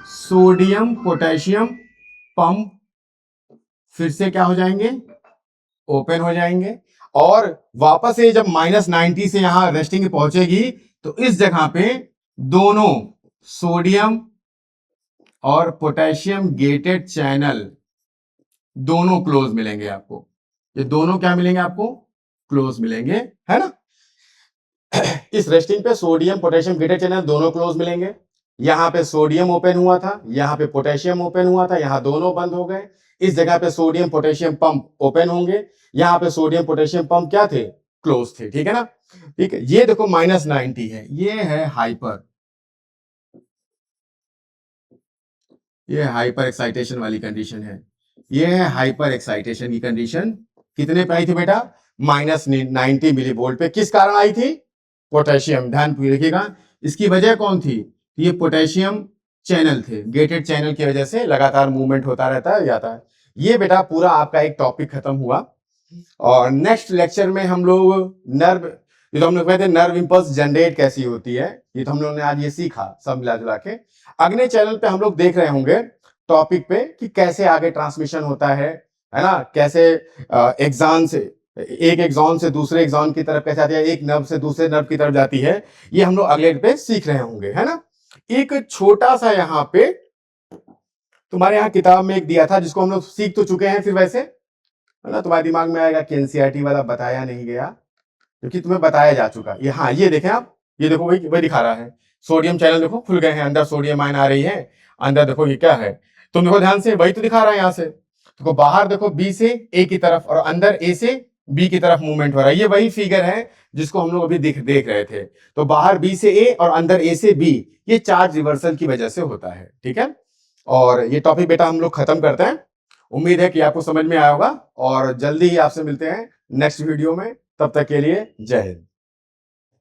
सोडियम पोटेशियम पंप फिर से क्या हो जाएंगे, ओपन हो जाएंगे, और वापस ये जब -90 से यहां रेस्टिंग पहुंचेगी, तो इस जगह पे दोनों सोडियम और पोटेशियम गेटेड चैनल दोनों क्लोज मिलेंगे आपको, ये दोनों क्या मिलेंगे आपको, क्लोज मिलेंगे, है ना। इस रेस्टिंग पे सोडियम पोटेशियम गेटेड चैनल दोनों क्लोज मिलेंगे, यहां पे सोडियम ओपन हुआ था, यहां पे पोटेशियम ओपन हुआ था, यहां दोनों बंद हो गए, इस जगह पे सोडियम पोटेशियम पंप ओपन होंगे, यहां पे सोडियम पोटेशियम पंप क्या थे, क्लोज थे, ठीक है ना। ठीक है, ये देखो -90 है, ये है हाइपर, ये हाइपर एक्साइटेशन वाली कंडीशन है, ये है हाइपर एक्साइटेशन की कंडीशन, कितने पे आई थी बेटा, -90 मिलीवोल्ट पे, किस कारण आई थी, पोटेशियम, ध्यान रखिएगा, इसकी वजह कौन थी, ये पोटेशियम चैनल थे, गेटेड चैनल की वजह से लगातार मूवमेंट होता रहता है, जाता है। ये बेटा पूरा आपका एक टॉपिक खत्म हुआ, और नेक्स्ट लेक्चर में हम लोग नर्व, ये तो हम लोग कहते हैं नर्व इंपल्स जनरेट कैसी होती है, ये तो हम लोगों ने आज ये सीखा सब मिला जुला के। अगले चैनल पे हम लोग देख रहे होंगे टॉपिक पे कि कैसे आगे ट्रांसमिशन होता है ना, कैसे एग्जाम से एक एग्जॉन से दूसरे एग्जॉन की तरफ कैसे आती है, एक नर्व से दूसरे नर्व की तरफ जाती है, ये हम लोग अगले पे सीख रहे होंगे, है ना। एक छोटा सा यहाँ पे तुम्हारे यहाँ किताब में एक दिया था, जिसको हम लोग सीख तो चुके हैं, फिर वैसे है ना, तुम्हारे दिमाग में आएगा कि एनसीईआरटी वाला बताया नहीं गया, क्योंकि तुम्हें बताया जा चुका। ये हाँ, ये देखें आप, ये देखो वही वही दिखा रहा है, सोडियम चैनल देखो खुल गए हैं, अंदर सोडियम आयन आ रही है, अंदर देखो ये क्या है, तुम देखो ध्यान से, वही तो दिखा रहा है यहाँ से। तो बाहर देखो बी से ए की तरफ और अंदर ए से बी की तरफ मूवमेंट हो रहा है। ये वही फिगर है जिसको हम लोग अभी देख रहे थे। तो बाहर बी से ए और अंदर ए से बी, ये चार्ज रिवर्सल की वजह से होता है। ठीक है, और ये टॉपिक बेटा हम लोग खत्म करते हैं। उम्मीद है कि आपको समझ में आया होगा और जल्दी ही आपसे मिलते हैं नेक्स्ट वीडियो में। तब तक के लिए जय हिंद।